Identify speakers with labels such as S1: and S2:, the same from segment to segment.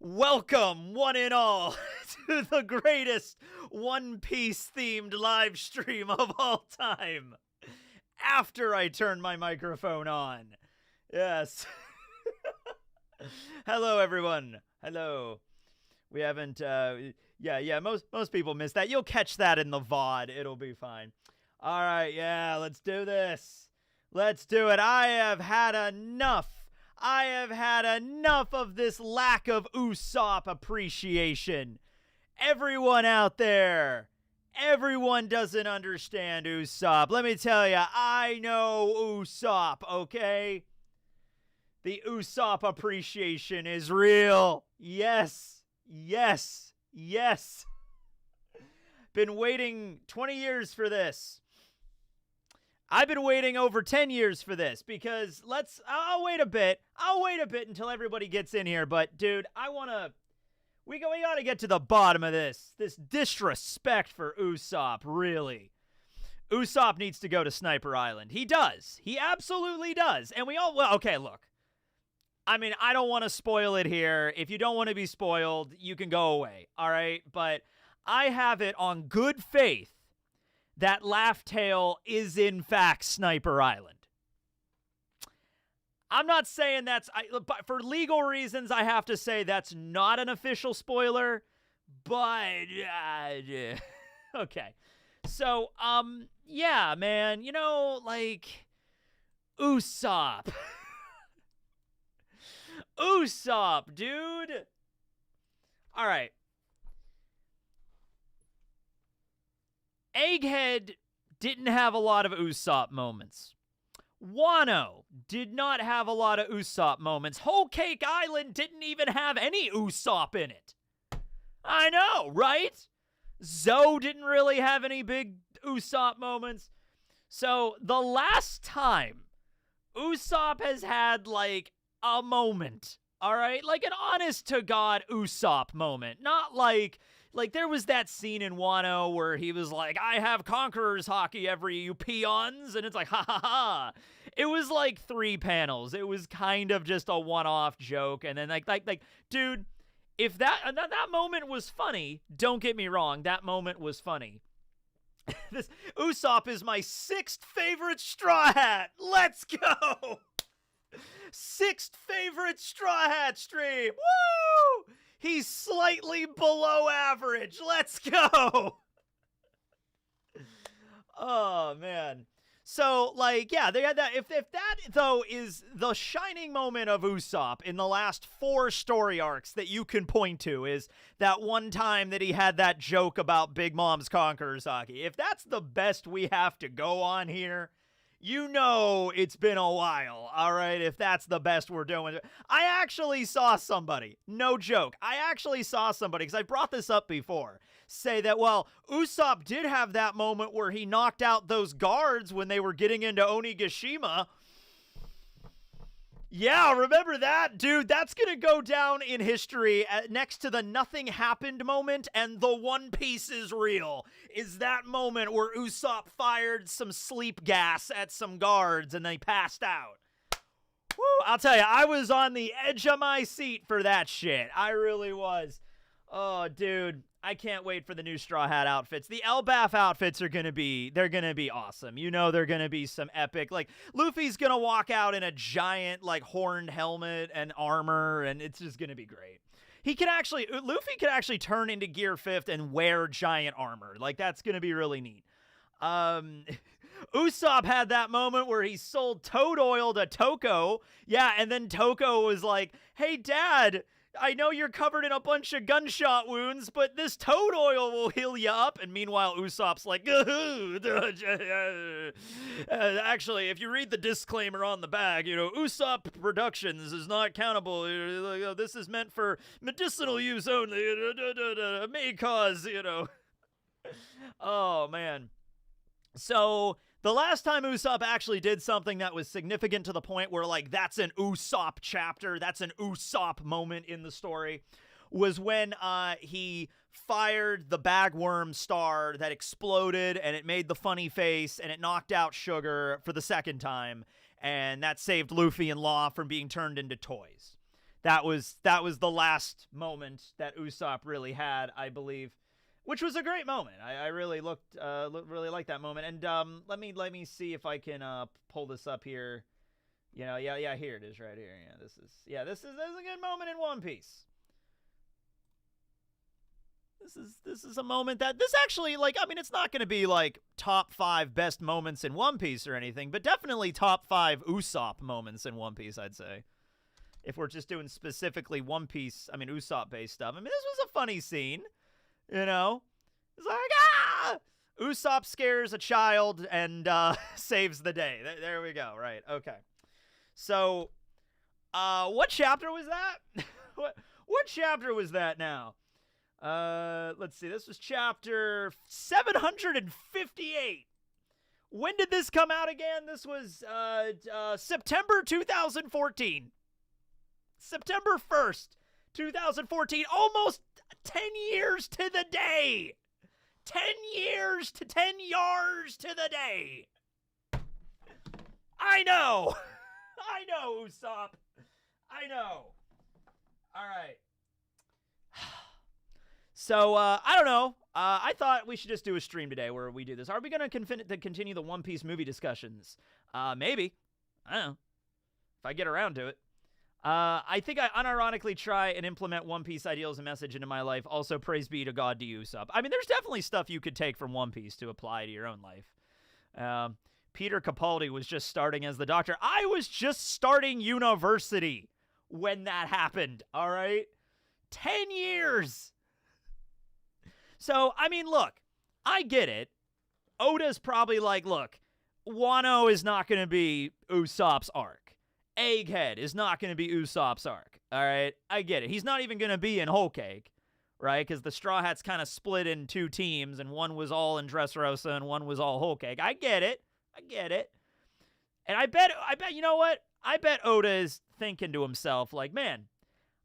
S1: Welcome, one and all, to the greatest One Piece themed live stream of all time. After I turn my microphone on. Yes. Hello, everyone. Hello. We haven't, most people missed that. You'll catch that in the VOD. It'll be fine. All right, yeah, let's do this. Let's do it. I have had enough of this lack of Usopp appreciation. Everyone out there, everyone doesn't understand Usopp. Let me tell you, I know Usopp, okay? The Usopp appreciation is real. Yes, yes, yes. Been waiting 20 years for this. I've been waiting over 10 years for this because I'll wait a bit. I'll wait a bit until everybody gets in here. But, dude, we got to get to the bottom of this. This disrespect for Usopp, really. Usopp needs to go to Sniper Island. He does. He absolutely does. And okay, look. I mean, I don't want to spoil it here. If you don't want to be spoiled, you can go away. All right? But I have it on good faith that Laugh Tale is in fact Sniper Island. I'm not saying for legal reasons, I have to say that's not an official spoiler, but okay. So, yeah, man, Usopp. Usopp, dude. All right. Egghead didn't have a lot of Usopp moments. Wano did not have a lot of Usopp moments. Whole Cake Island didn't even have any Usopp in it. I know, right? Zoe didn't really have any big Usopp moments. So the last time Usopp has had, a moment, all right? Like an honest-to-God Usopp moment. Not like there was that scene in Wano where he was like, I have Conqueror's Hockey every you peons, and it's like, ha ha ha. It was like 3 panels. It was kind of just a one-off joke, and then dude, if that moment was funny, don't get me wrong, that moment was funny. This Usopp is my 6th favorite Straw Hat. Let's go! 6th favorite Straw Hat stream. Woo! He's slightly below average. Let's go. Oh, man. So, they had that. If that, though, is the shining moment of Usopp in the last 4 story arcs that you can point to, is that one time that he had that joke about Big Mom's Conqueror's Hockey. If that's the best we have to go on here, you know it's been a while, all right, if that's the best we're doing. I actually saw somebody, no joke, because I brought this up before, say that, well, Usopp did have that moment where he knocked out those guards when they were getting into Onigashima. Yeah, remember that? Dude, that's gonna go down in history next to the nothing happened moment and the One Piece is real. Is that moment where Usopp fired some sleep gas at some guards and they passed out. Woo, I'll tell you, I was on the edge of my seat for that shit. I really was. Oh, dude. I can't wait for the new Straw Hat outfits. The Elbaf outfits they're going to be awesome. You know they're going to be some epic, Luffy's going to walk out in a giant, horned helmet and armor, and it's just going to be great. Luffy could actually turn into Gear 5th and wear giant armor. That's going to be really neat. Usopp had that moment where he sold toad oil to Toko. Yeah, and then Toko was like, hey, Dad, I know you're covered in a bunch of gunshot wounds, but this toad oil will heal you up. And meanwhile, Usopp's like, actually, if you read the disclaimer on the bag, Usopp Productions is not countable. This is meant for medicinal use only. May cause, Oh, man. So the last time Usopp actually did something that was significant to the point where, that's an Usopp chapter, that's an Usopp moment in the story, was when he fired the bagworm star that exploded, and it made the funny face, and it knocked out Sugar for the 2nd time, and that saved Luffy and Law from being turned into toys. That was the last moment that Usopp really had, I believe, which was a great moment. I really really liked that moment. And let me see if I can pull this up here. You know, yeah, here it is right here. Yeah, this is a good moment in One Piece. This is a moment that this actually, like, I mean, it's not going to be like top 5 best moments in One Piece or anything, but definitely top 5 Usopp moments in One Piece, I'd say. If we're just doing specifically One Piece, I mean, Usopp-based stuff. I mean, this was a funny scene, you know? It's like, ah! Usopp scares a child and saves the day. There we go, right, okay. So, what chapter was that? what chapter was that now? Let's see. This was chapter 758. When did this come out again? This was September 2014. September 1st, 2014. Almost 10 years to the day. 10 years to 10 yards to the day. I know. I know, Usopp. I know. All right. So, I don't know. I thought we should just do a stream today where we do this. Are we going to continue the One Piece movie discussions? Maybe. I don't know. If I get around to it. I think I unironically try and implement One Piece ideals and message into my life. Also, praise be to God to Usopp. I mean, there's definitely stuff you could take from One Piece to apply to your own life. Peter Capaldi was just starting as the Doctor. I was just starting university when that happened, all right? 10 years! So, I mean, look, I get it. Oda's probably like, look, Wano is not going to be Usopp's arc. Egghead is not going to be Usopp's arc, all right? I get it. He's not even going to be in Whole Cake, right? Because the Straw Hats kind of split in 2 teams, and one was all in Dressrosa and one was all Whole Cake. I get it. And I bet, you know what? I bet Oda is thinking to himself, like, man,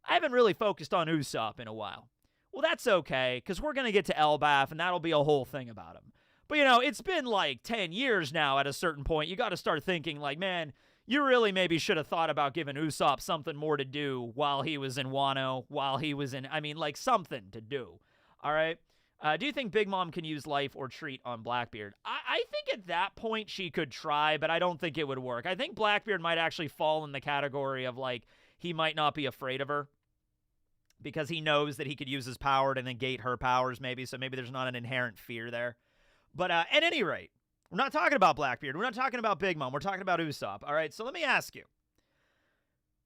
S1: I haven't really focused on Usopp in a while. Well, that's okay, because we're going to get to Elbaf, and that'll be a whole thing about him. But, you know, it's been like 10 years now at a certain point. You got to start thinking, like, man, you really maybe should have thought about giving Usopp something more to do while he was in Wano, like something to do. All right? Do you think Big Mom can use life or treat on Blackbeard? I think at that point she could try, but I don't think it would work. I think Blackbeard might actually fall in the category of, like, he might not be afraid of her because he knows that he could use his power to negate her powers maybe, so maybe there's not an inherent fear there. But at any rate, we're not talking about Blackbeard. We're not talking about Big Mom. We're talking about Usopp. All right, so let me ask you.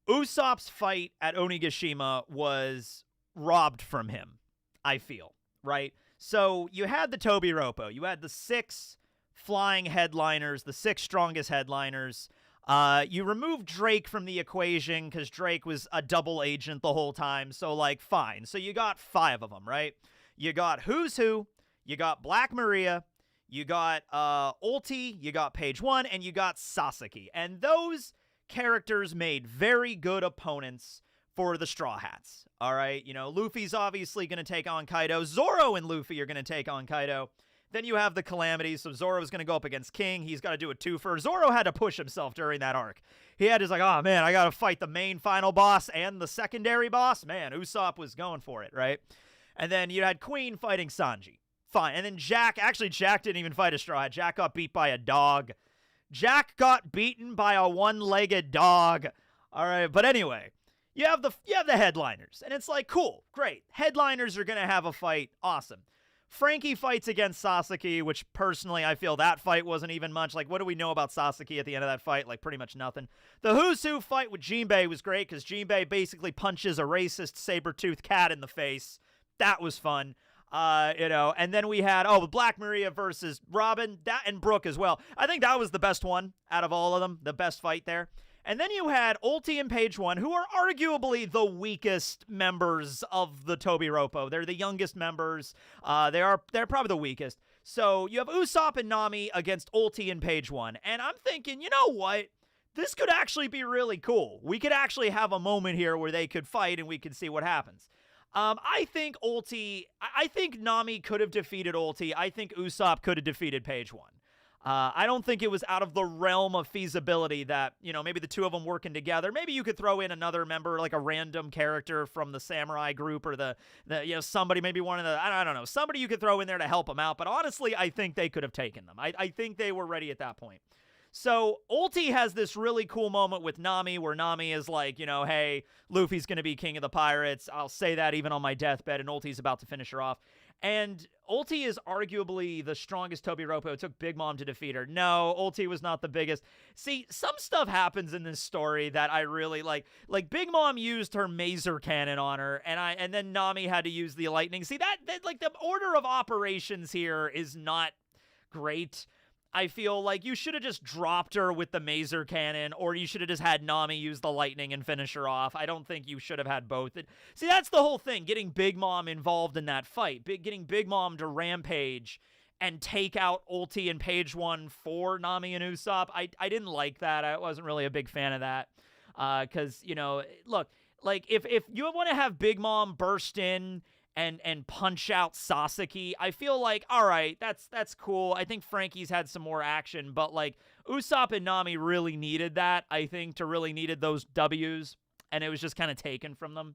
S1: Usopp's fight at Onigashima was robbed from him, I feel, right? So you had the Tobiropo. You had the 6 flying headliners, the 6 strongest headliners. You removed Drake from the equation because Drake was a double agent the whole time. So, like, fine. So you got 5 of them, right? You got Who's Who. You got Black Maria. You got Ulti. You got Page 1. And you got Sasaki. And those characters made very good opponents for the Straw Hats. All right? You know, Luffy's obviously going to take on Kaido. Zoro and Luffy are going to take on Kaido. Then you have the Calamities, so Zoro's going to go up against King. He's got to do a 2-fer. Zoro had to push himself during that arc. He had his like, oh, man, I got to fight the main final boss and the secondary boss. Man, Usopp was going for it, right? And then you had Queen fighting Sanji. Fine. And then Jack didn't even fight a Straw Hat. Jack got beat by a dog. Jack got beaten by a one-legged dog. All right, but anyway, you have the headliners. And it's like, cool, great. Headliners are going to have a fight. Awesome. Frankie fights against Sasaki, which personally I feel that fight wasn't even much. Like, what do we know about Sasaki at the end of that fight? Like, pretty much nothing. The Who's Who fight with Jinbei was great because Jinbei basically punches a racist saber-toothed cat in the face. That was fun. And then we had, Black Maria versus Robin, that and Brooke as well. I think that was the best one out of all of them, the best fight there. And then you had Ulti and Page 1, who are arguably the weakest members of the Tobiropo. They're the youngest members. They're probably the weakest. So you have Usopp and Nami against Ulti and Page 1. And I'm thinking, you know what? This could actually be really cool. We could actually have a moment here where they could fight and we could see what happens. I think Nami could have defeated Ulti. I think Usopp could have defeated Page 1. I don't think it was out of the realm of feasibility that, maybe the two of them working together. Maybe you could throw in another member, like a random character from the samurai group or the somebody, maybe one of the, I don't know, somebody you could throw in there to help them out. But honestly, I think they could have taken them. I think they were ready at that point. So Ulti has this really cool moment with Nami where Nami is like, hey, Luffy's going to be king of the pirates. I'll say that even on my deathbed, and Ulti's about to finish her off. And Ulti is arguably the strongest Tobiropo. It took Big Mom to defeat her. No, Ulti was not the biggest. See, some stuff happens in this story that I really like. Like, Big Mom used her Mazer cannon on her, and then Nami had to use the lightning. See, that like, the order of operations here is not great. I feel like you should have just dropped her with the Mazer cannon, or you should have just had Nami use the lightning and finish her off. I don't think you should have had both. See, that's the whole thing, getting Big Mom involved in that fight. Getting Big Mom to rampage and take out Ulti in page 1 for Nami and Usopp. I didn't like that. I wasn't really a big fan of that. Because, look, like, if you want to have Big Mom burst in and punch out Sasaki, I feel like, all right, that's cool. I think Frankie's had some more action, but like Usopp and Nami really needed that, I think, to really needed those W's, and it was just kind of taken from them.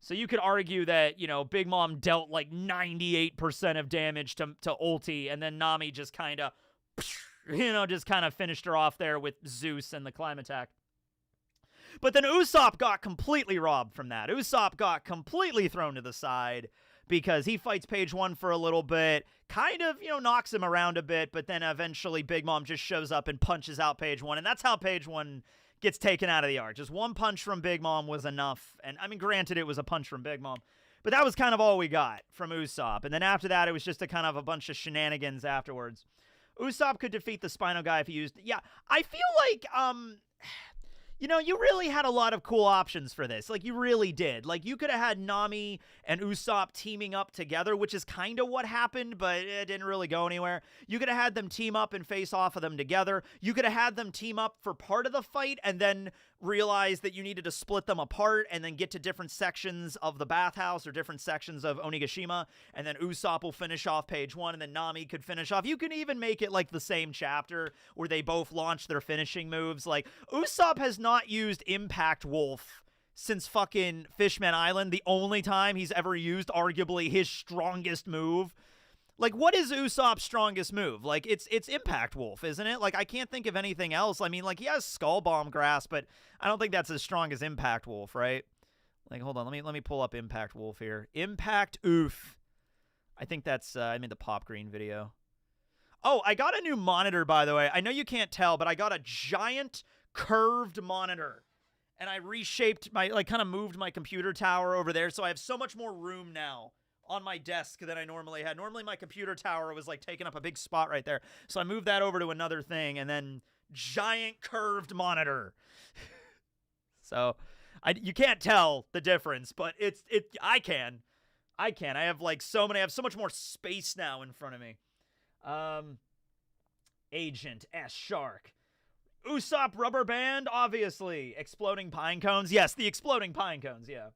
S1: So you could argue that, Big Mom dealt like 98% of damage to Ulti, and then Nami just kind of, finished her off there with Zeus and the climb attack. But then Usopp got completely robbed from that. Usopp got completely thrown to the side because he fights page 1 for a little bit, kind of, knocks him around a bit, but then eventually Big Mom just shows up and punches out page 1, and that's how page 1 gets taken out of the arc. Just one punch from Big Mom was enough, and I mean, granted, it was a punch from Big Mom, but that was kind of all we got from Usopp, and then after that, it was just a kind of a bunch of shenanigans afterwards. Usopp could defeat the Spino guy if he used... Yeah, I feel like, you really had a lot of cool options for this. Like, you really did. Like, you could have had Nami and Usopp teaming up together, which is kind of what happened, but it didn't really go anywhere. You could have had them team up and face off of them together. You could have had them team up for part of the fight and then realize that you needed to split them apart and then get to different sections of the bathhouse or different sections of Onigashima, and then Usopp will finish off page 1 and then Nami could finish off. You can even make it like the same chapter where they both launch their finishing moves. Like, Usopp has not used Impact Wolf since fucking Fishman Island, the only time he's ever used arguably his strongest move. Like, what is Usopp's strongest move? Like, it's Impact Wolf, isn't it? Like, I can't think of anything else. I mean, like, he has Skull Bomb Grasp, but I don't think that's as strong as Impact Wolf, right? Like, hold on, let me pull up Impact Wolf here. Impact Oof. I think that's I made the Pop Green video. Oh, I got a new monitor, by the way. I know you can't tell, but I got a giant curved monitor. And I reshaped my, like, kind of moved my computer tower over there, so I have so much more room now on my desk than I normally had. Normally my computer tower was like taking up a big spot right there. So I moved that over to another thing, and then giant curved monitor. So you can't tell the difference, but I can. I have like I have so much more space now in front of me. Agent S Shark. Usopp rubber band, obviously. Exploding pine cones. Yes, the exploding pine cones, yeah.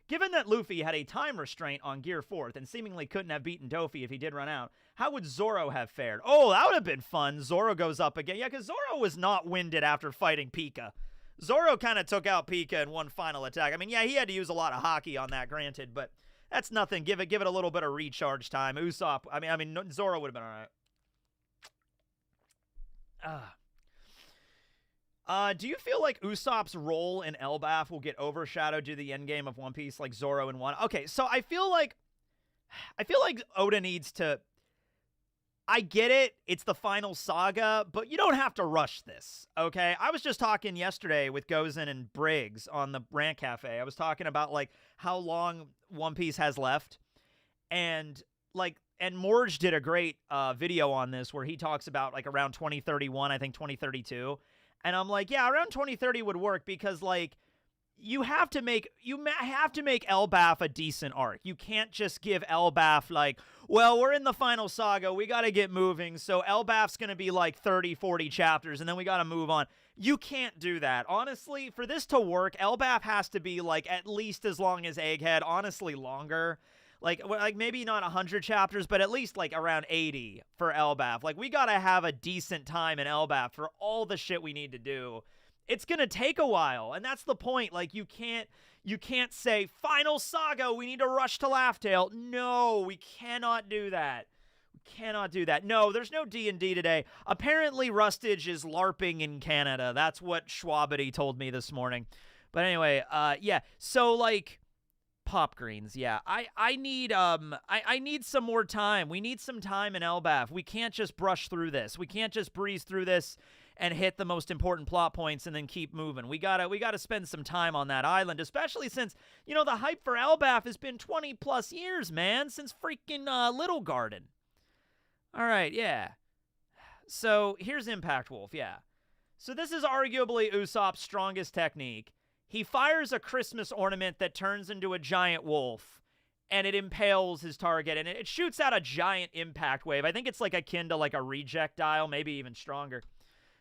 S1: Given that Luffy had a time restraint on Gear 4th and seemingly couldn't have beaten Dofi if he did run out, how would Zoro have fared? Oh, that would have been fun. Zoro goes up again. Yeah, because Zoro was not winded after fighting Pika. Zoro kind of took out Pika in one final attack. I mean, yeah, he had to use a lot of hockey on that, granted, but that's nothing. Give it a little bit of recharge time. Usopp, I mean, Zoro would have been all right. Do you feel like Usopp's role in Elbaf will get overshadowed due to the endgame of One Piece, like Zoro in One? Okay, so I feel like Oda needs to... I get it, it's the final saga, but you don't have to rush this, okay? I was just talking yesterday with Gozen and Briggs on the Rant Cafe. I was talking about, like, how long One Piece has left, and, like... And Morge did a great video on this where he talks about, like, around 2031, I think 2032. And I'm like, yeah, around 2030 would work because, like, you have to make Elbaf a decent arc. You can't just give Elbaf, like, well, we're in the final saga. We got to get moving. So Elbaf's going to be, like, 30, 40 chapters, and then we got to move on. You can't do that. Honestly, for this to work, Elbaf has to be, like, at least as long as Egghead, honestly longer. Like maybe not 100 chapters, but at least like around 80 for Elbaf. Like, we gotta have a decent time in Elbaf for all the shit we need to do. It's gonna take a while, and that's the point. Like, you can't say, final saga, we need to rush to Laughtale. No, we cannot do that. We cannot do that. No, there's no D&D today. Apparently, Rustage is LARPing in Canada. That's what Schwabity told me this morning. But anyway, yeah, so, like, Pop Greens, yeah. I need some more time. We need some time in Elbaf. We can't just brush through this. We can't just breeze through this and hit the most important plot points and then keep moving. We gotta spend some time on that island, especially since, you know, the hype for Elbaf has been 20 plus years, man, since freaking Little Garden. All right, yeah. So here's Impact Wolf, yeah. So this is arguably Usopp's strongest technique. He fires a Christmas ornament that turns into a giant wolf, and it impales his target, and it shoots out a giant impact wave. I think it's like akin to like a rejectile, maybe even stronger.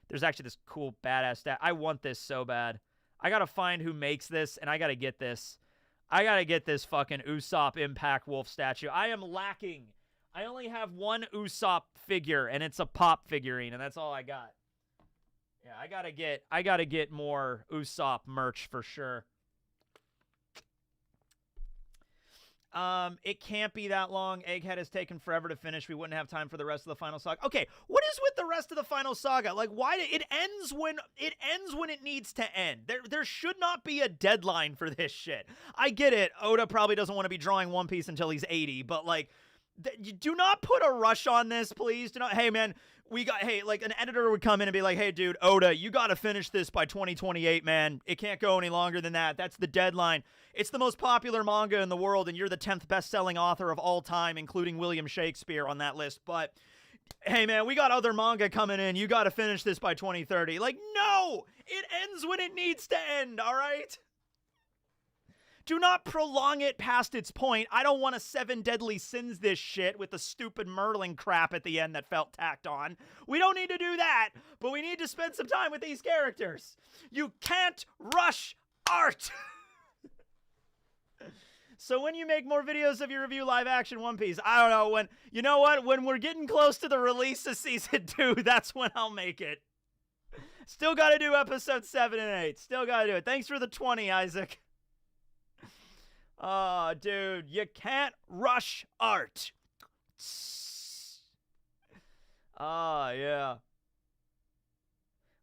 S1: There's actually this cool badass stat. I want this so bad. I gotta find who makes this, and I gotta get this. I gotta get this fucking Usopp Impact Wolf statue. I am lacking. I only have one Usopp figure, and it's a pop figurine, and that's all I got. Yeah, I gotta get more Usopp merch for sure. It can't be that long. Egghead has taken forever to finish. We wouldn't have time for the rest of the final saga. Okay, what is with the rest of the final saga? Like, why it ends when it needs to end? There should not be a deadline for this shit. I get it. Oda probably doesn't want to be drawing One Piece until he's 80, but like, do not put a rush on this, please. Do not. Hey, man. Hey, like, an editor would come in and be like, hey, dude, Oda, you got to finish this by 2028, man. It can't go any longer than that. That's the deadline. It's the most popular manga in the world, and you're the 10th best-selling author of all time, including William Shakespeare on that list. But, hey, man, we got other manga coming in. You got to finish this by 2030. Like, no! It ends when it needs to end, all right? Do not prolong it past its point. I don't want to 7 deadly sins this shit with the stupid Merlin crap at the end that felt tacked on. We don't need to do that, but we need to spend some time with these characters. You can't rush art. So when you make more videos of your review live action One Piece, I don't know, you know what? When we're getting close to the release of season 2, that's when I'll make it. Still got to do episodes 7 and 8. Still got to do it. Thanks for the 20, Isaac. Oh, dude, you can't rush art. Oh, yeah.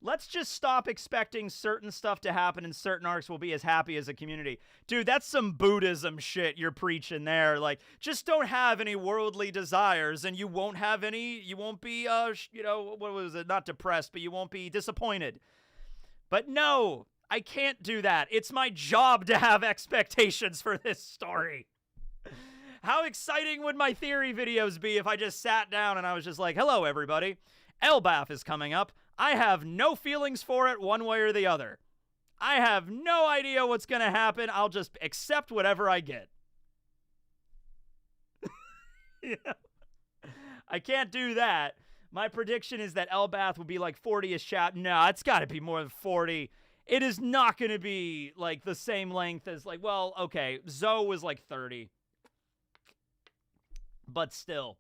S1: Let's just stop expecting certain stuff to happen and certain arcs will be as happy as a community. Dude, that's some Buddhism shit you're preaching there. Like, just don't have any worldly desires and you won't have any, you won't be, you know, what was it? Not depressed, but you won't be disappointed. But no. I can't do that. It's my job to have expectations for this story. How exciting would my theory videos be if I just sat down and I was just like, hello, everybody. Elbaf is coming up. I have no feelings for it one way or the other. I have no idea what's going to happen. I'll just accept whatever I get. Yeah. I can't do that. My prediction is that Elbaf will be like 40-ish chapters. No, it's got to be more than 40. It is not going to be, like, the same length as, like, well, okay, Zoe was, like, 30. But still.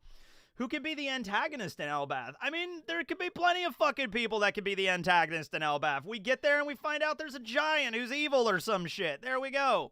S1: Who can be the antagonist in Elbaf? I mean, there could be plenty of fucking people that could be the antagonist in Elbaf. We get there and we find out there's a giant who's evil or some shit. There we go.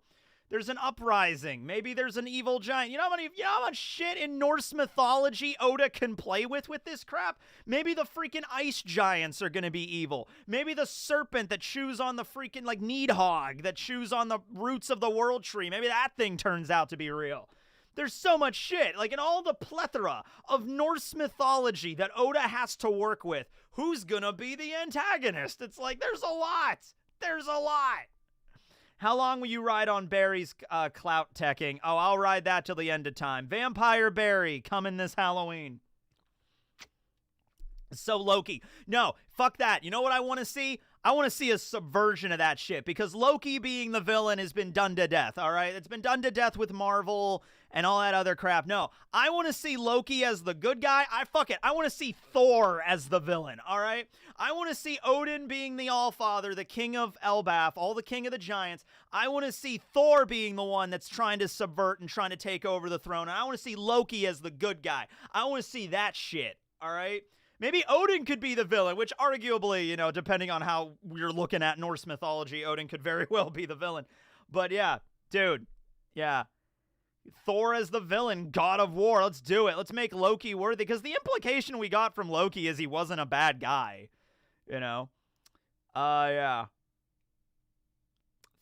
S1: There's an uprising. Maybe there's an evil giant. You know how much shit in Norse mythology Oda can play with this crap? Maybe the freaking ice giants are gonna be evil. Maybe the serpent that chews on the freaking, like, Needhog that chews on the roots of the world tree. Maybe that thing turns out to be real. There's so much shit. Like, in all the plethora of Norse mythology that Oda has to work with, who's gonna be the antagonist? It's like, there's a lot. There's a lot. How long will you ride on Barry's clout teching? Oh, I'll ride that till the end of time. Vampire Barry, coming this Halloween. So Loki. No, fuck that. You know what I want to see? I want to see a subversion of that shit because Loki being the villain has been done to death, all right? It's been done to death with Marvel and all that other crap. No, I want to see Loki as the good guy. I want to see Thor as the villain, all right? I want to see Odin being the Allfather, the king of Elbaf, all the king of the giants. I want to see Thor being the one that's trying to subvert and trying to take over the throne. And I want to see Loki as the good guy. I want to see that shit, all right? Maybe Odin could be the villain, which arguably, you know, depending on how we're looking at Norse mythology, Odin could very well be the villain. But yeah, dude, yeah. Thor as the villain, god of war. Let's do it. Let's make Loki worthy. Because the implication we got from Loki is he wasn't a bad guy. You know? Yeah.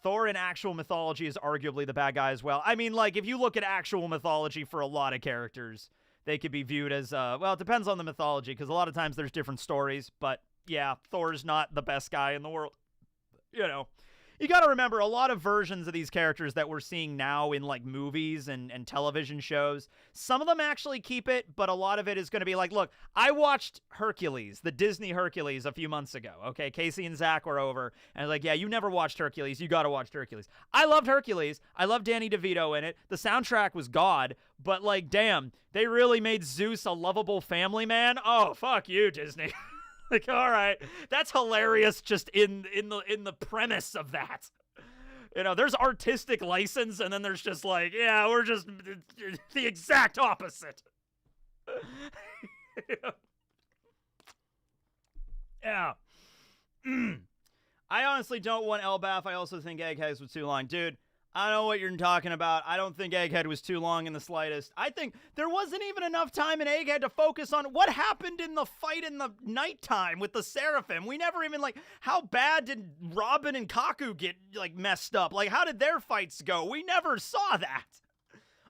S1: Thor in actual mythology is arguably the bad guy as well. I mean, like, if you look at actual mythology for a lot of characters, they could be viewed as, well, it depends on the mythology, because a lot of times there's different stories. But, yeah, Thor's not the best guy in the world. You know. You got to remember, a lot of versions of these characters that we're seeing now in, like, movies and television shows, some of them actually keep it, but a lot of it is going to be like, look, I watched Hercules, the Disney Hercules, a few months ago, okay? Casey and Zach were over, and I was like, yeah, you never watched Hercules. You got to watch Hercules. I loved Hercules. I loved Danny DeVito in it. The soundtrack was God, but, like, damn, they really made Zeus a lovable family man? Oh, fuck you, Disney. Like, all right, that's hilarious just in the premise of that. You know, there's artistic license, and then there's just like, yeah, we're just the exact opposite. Yeah. I honestly don't want Elbaf. I also think Egghead was too long. Dude, I don't know what you're talking about. I don't think Egghead was too long in the slightest. I think there wasn't even enough time in Egghead to focus on what happened in the fight in the nighttime with the Seraphim. We never even, like, how bad did Robin and Kaku get, like, messed up? Like, how did their fights go? We never saw that.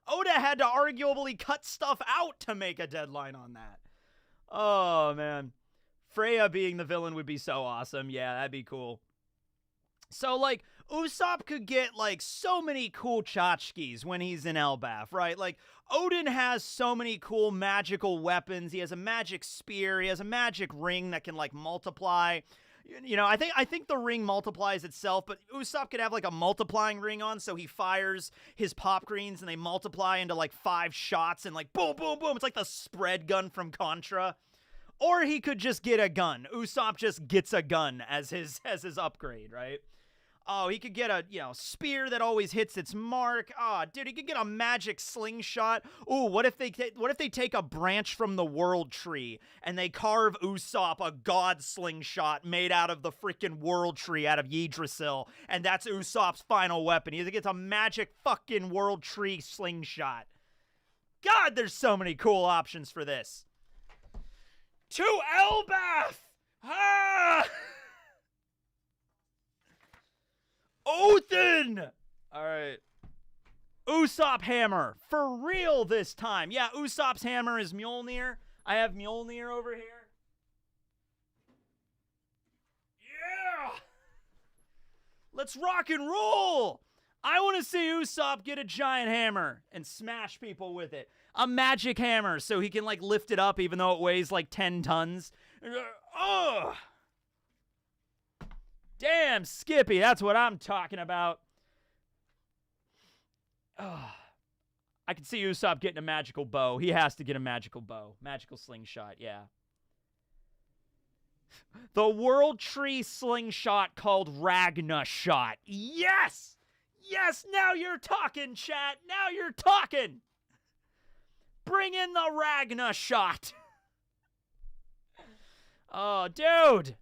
S1: Oda had to arguably cut stuff out to make a deadline on that. Oh, man. Freya being the villain would be so awesome. Yeah, that'd be cool. So, like, Usopp could get, like, so many cool tchotchkes when he's in Elbaf, right? Like, Odin has so many cool magical weapons. He has a magic spear. He has a magic ring that can, like, multiply. You know, I think the ring multiplies itself, but Usopp could have, like, a multiplying ring on, so he fires his pop greens, and they multiply into, like, 5 shots, and, like, boom, boom, boom. It's like the spread gun from Contra. Or he could just get a gun. Usopp just gets a gun as his upgrade, right? Oh, he could get a, you know, spear that always hits its mark. Oh, dude, he could get a magic slingshot. Ooh, what if they take a branch from the world tree and they carve Usopp a god slingshot made out of the freaking world tree out of Yggdrasil, and that's Usopp's final weapon. He gets a magic fucking world tree slingshot. God, there's so many cool options for this. To Elbaf! Ah! Othin! All right. Usopp hammer. For real this time. Yeah, Usopp's hammer is Mjolnir. I have Mjolnir over here. Yeah! Let's rock and roll! I want to see Usopp get a giant hammer and smash people with it. A magic hammer so he can, like, lift it up even though it weighs, like, 10 tons. Ugh! Damn, Skippy, that's what I'm talking about. I can see Usopp getting a magical bow. He has to get a magical bow. Magical slingshot, yeah. The world tree slingshot called Ragna shot. Yes! Yes, now you're talking, chat. Now you're talking. Bring in the Ragna shot. Oh, dude.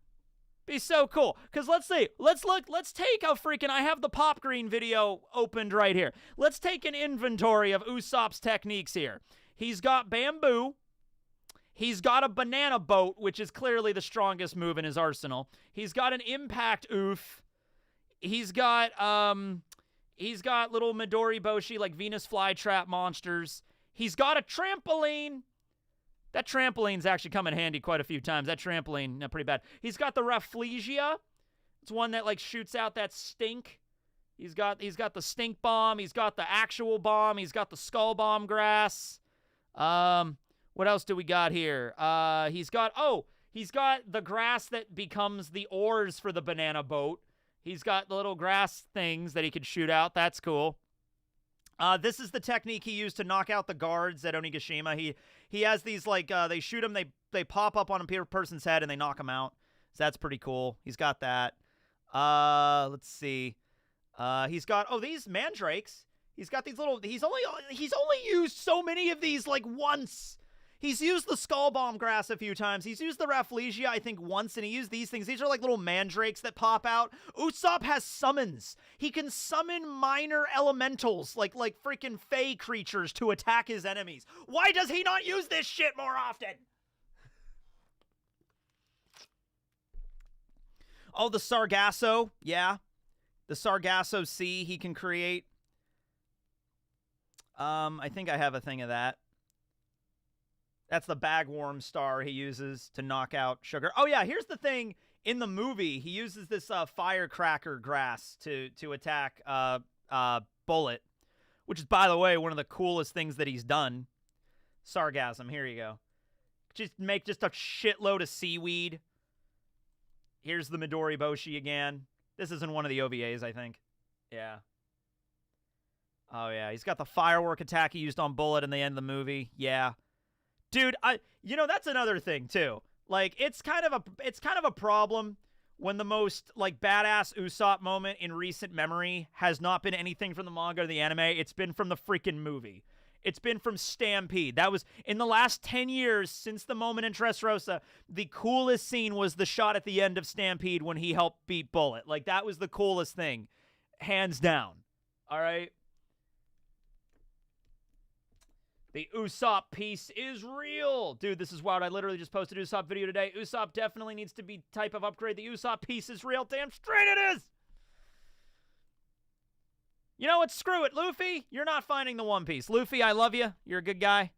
S1: Be so cool. Because let's see. Let's take a freaking, I have the Pop Green video opened right here. Let's take an inventory of Usopp's techniques here. He's got bamboo. He's got a banana boat, which is clearly the strongest move in his arsenal. He's got an impact oof. He's got little Midori Boshi, like Venus flytrap monsters. He's got a trampoline. That trampoline's actually come in handy quite a few times. That trampoline, pretty bad. He's got the Rafflesia. It's one that, like, shoots out that stink. He's got the stink bomb. He's got the actual bomb. He's got the skull bomb grass. What else do we got here? He's got the grass that becomes the oars for the banana boat. He's got the little grass things that he can shoot out. That's cool. This is the technique he used to knock out the guards at Onigashima. He has these, like, they shoot him, they pop up on a person's head, and they knock him out. So that's pretty cool. He's got that. Let's see. He's got, these mandrakes. He's got these little, he's only used so many of these, like, once. He's used the skull bomb grass a few times. He's used the Rafflesia, I think, once, and he used these things. These are like little mandrakes that pop out. Usopp has summons. He can summon minor elementals, like freaking fey creatures, to attack his enemies. Why does he not use this shit more often? Oh, the Sargasso. Yeah. The Sargasso Sea he can create. I think I have a thing of that. That's the bagworm star he uses to knock out Sugar. Oh, yeah, here's the thing. In the movie, he uses this firecracker grass to attack Bullet, which is, by the way, one of the coolest things that he's done. Sargasm, here you go. Just make just a shitload of seaweed. Here's the Midori Boshi again. This isn't one of the OVAs, I think. Yeah. Oh, yeah, he's got the firework attack he used on Bullet in the end of the movie. Yeah. Dude, that's another thing too. Like, it's kind of a problem when the most, like, badass Usopp moment in recent memory has not been anything from the manga or the anime. It's been from the freaking movie. It's been from Stampede. That was, in the last 10 years since the moment in Dressrosa, the coolest scene was the shot at the end of Stampede when he helped beat Bullet. Like, that was the coolest thing. Hands down. All right? The Usopp piece is real. Dude, this is wild. I literally just posted an Usopp video today. Usopp definitely needs to be type of upgrade. The Usopp piece is real. Damn straight it is. You know what? Screw it. Luffy, you're not finding the One Piece. Luffy, I love you. You're a good guy.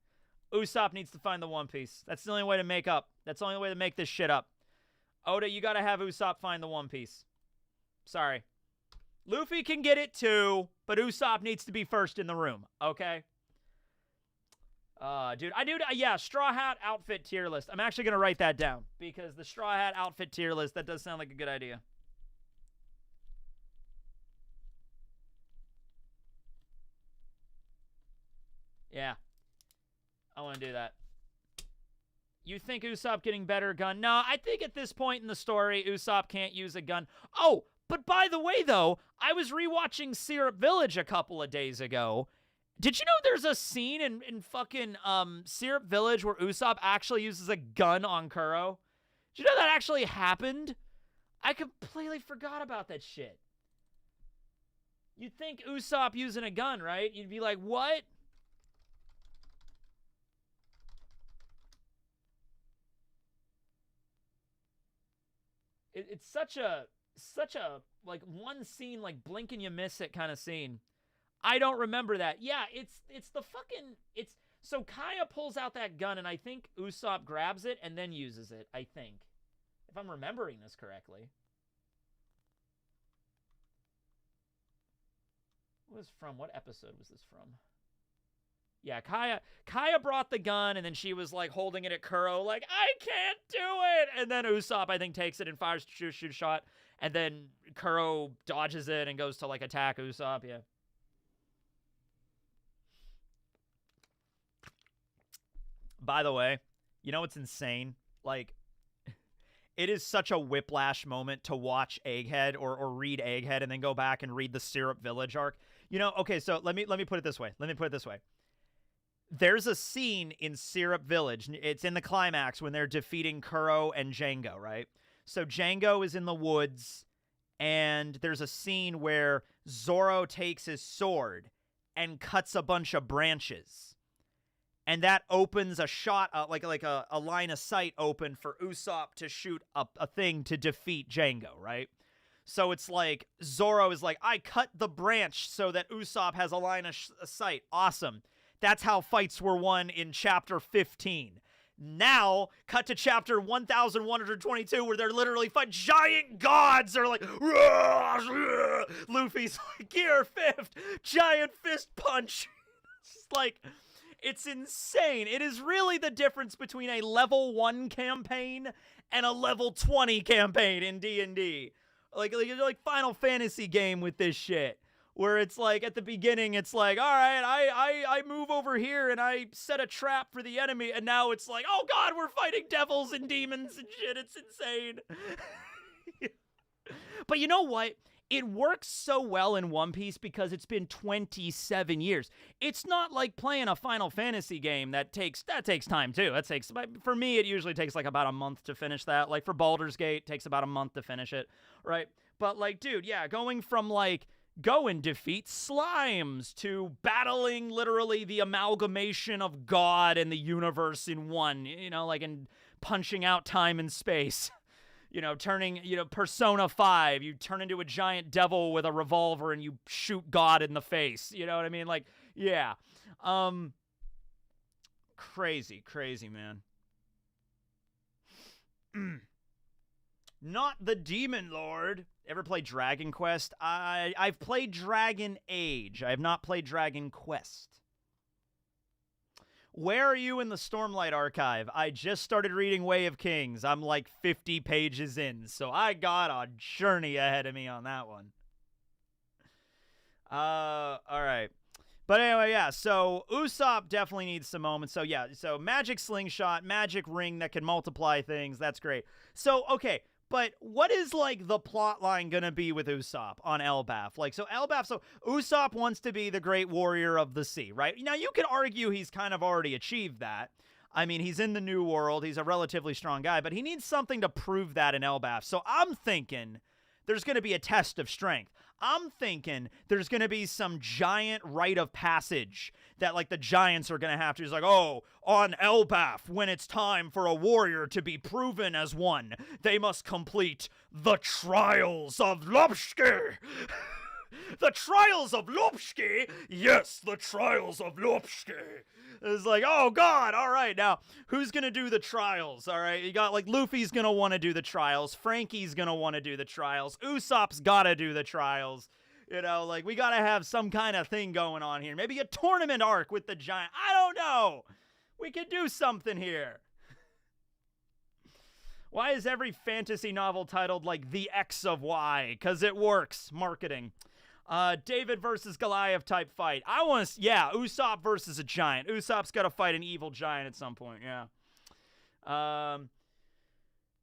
S1: Usopp needs to find the One Piece. That's the only way to make up. That's the only way to make this shit up. Oda, you got to have Usopp find the One Piece. Sorry. Luffy can get it too, but Usopp needs to be first in the room, okay? Dude, yeah, Straw Hat outfit tier list. I'm actually going to write that down because the Straw Hat outfit tier list, that does sound like a good idea. Yeah. I want to do that. You think Usopp getting better gun? No, I think at this point in the story, Usopp can't use a gun. Oh, but by the way, though, I was rewatching Syrup Village a couple of days ago. Did you know there's a scene in fucking Syrup Village where Usopp actually uses a gun on Kuro? Did you know that actually happened? I completely forgot about that shit. You'd think Usopp using a gun, right? You'd be like, what? It's such a like one scene, like blink and you miss it kind of scene. I don't remember that. Yeah, it's the fucking, so Kaya pulls out that gun and I think Usopp grabs it and then uses it, I think. If I'm remembering this correctly. What episode was this from? Yeah, Kaya brought the gun and then she was like holding it at Kuro like, I can't do it! And then Usopp, I think, takes it and fires shoot a shot. And then Kuro dodges it and goes to like attack Usopp, yeah. By the way, you know what's insane? Like, it is such a whiplash moment to watch Egghead or read Egghead and then go back and read the Syrup Village arc. You know, okay, so let me put it this way. There's a scene in Syrup Village. It's in the climax when they're defeating Kuro and Django, right? So Django is in the woods, and there's a scene where Zoro takes his sword and cuts a bunch of branches. And that opens a shot, like a line of sight open for Usopp to shoot a thing to defeat Django, right? So it's like, Zoro is like, I cut the branch so that Usopp has a line of sight. Awesome. That's how fights were won in Chapter 15. Now, cut to Chapter 1122, where they're literally fighting giant gods. They're like, Luffy's like, Gear 5th, giant fist punch. It's just like... It's insane. It is really the difference between a level 1 campaign and a level 20 campaign in D&D. Like Final Fantasy game with this shit. Where it's like at the beginning, it's like, all right, I move over here and I set a trap for the enemy, and now it's like, oh god, we're fighting devils and demons and shit. It's insane. But you know what? It works so well in One Piece because it's been 27 years. It's not like playing a Final Fantasy game that takes time too. For me, it usually takes like about a month to finish that. Like for Baldur's Gate, it takes about a month to finish it, right? But like, dude, yeah, going from like go and defeat slimes to battling literally the amalgamation of God and the universe in one, like in punching out time and space. Turning, Persona 5, you turn into a giant devil with a revolver and you shoot God in the face. You know what I mean? Like, yeah. Crazy, man. Not the Demon Lord. Ever played Dragon Quest? I've played Dragon Age. I have not played Dragon Quest. Where are you in the Stormlight Archive? I just started reading Way of Kings. I'm like 50 pages in, so I got a journey ahead of me on that one. All right. But anyway, yeah, so Usopp definitely needs some moments. So yeah, so magic slingshot, magic ring that can multiply things. That's great. So, okay, but what is, like, the plot line gonna be with Usopp on Elbaf? Like, so Usopp wants to be the great warrior of the sea, right? Now, you could argue he's kind of already achieved that. I mean, he's in the New World. He's a relatively strong guy, but he needs something to prove that in Elbaf. So I'm thinking there's going to be a test of strength. I'm thinking there's going to be some giant rite of passage that, like, the giants are going to have to. He's like, oh, on Elbaf, when it's time for a warrior to be proven as one, they must complete the Trials of Lopski. The Trials of Lopski? Yes, the Trials of Lopski. It's like, oh, God, all right, now, who's going to do the trials, all right? You got, like, Luffy's going to want to do the trials. Frankie's going to want to do the trials. Usopp's got to do the trials. Like, we got to have some kind of thing going on here. Maybe a tournament arc with the giant. I don't know. We could do something here. Why is every fantasy novel titled, like, The X of Y? Because it works. Marketing. David versus Goliath type fight. Usopp versus a giant. Usopp's got to fight an evil giant at some point, yeah.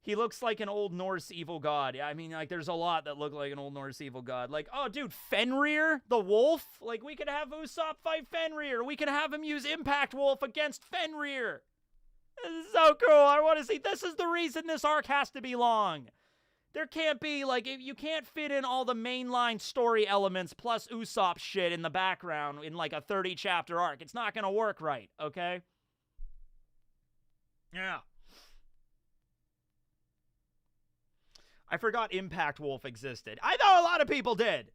S1: He looks like an old Norse evil god. Yeah, I mean, like, there's a lot that look like an old Norse evil god. Like, oh, dude, Fenrir, the wolf? Like, we could have Usopp fight Fenrir. We could have him use Impact Wolf against Fenrir. This is so cool. I want to see. This is the reason this arc has to be long. There can't be, like, you can't fit in all the mainline story elements plus Usopp shit in the background in, like, a 30-chapter arc. It's not going to work right, okay? Yeah. I forgot Impact Wolf existed. I thought a lot of people did.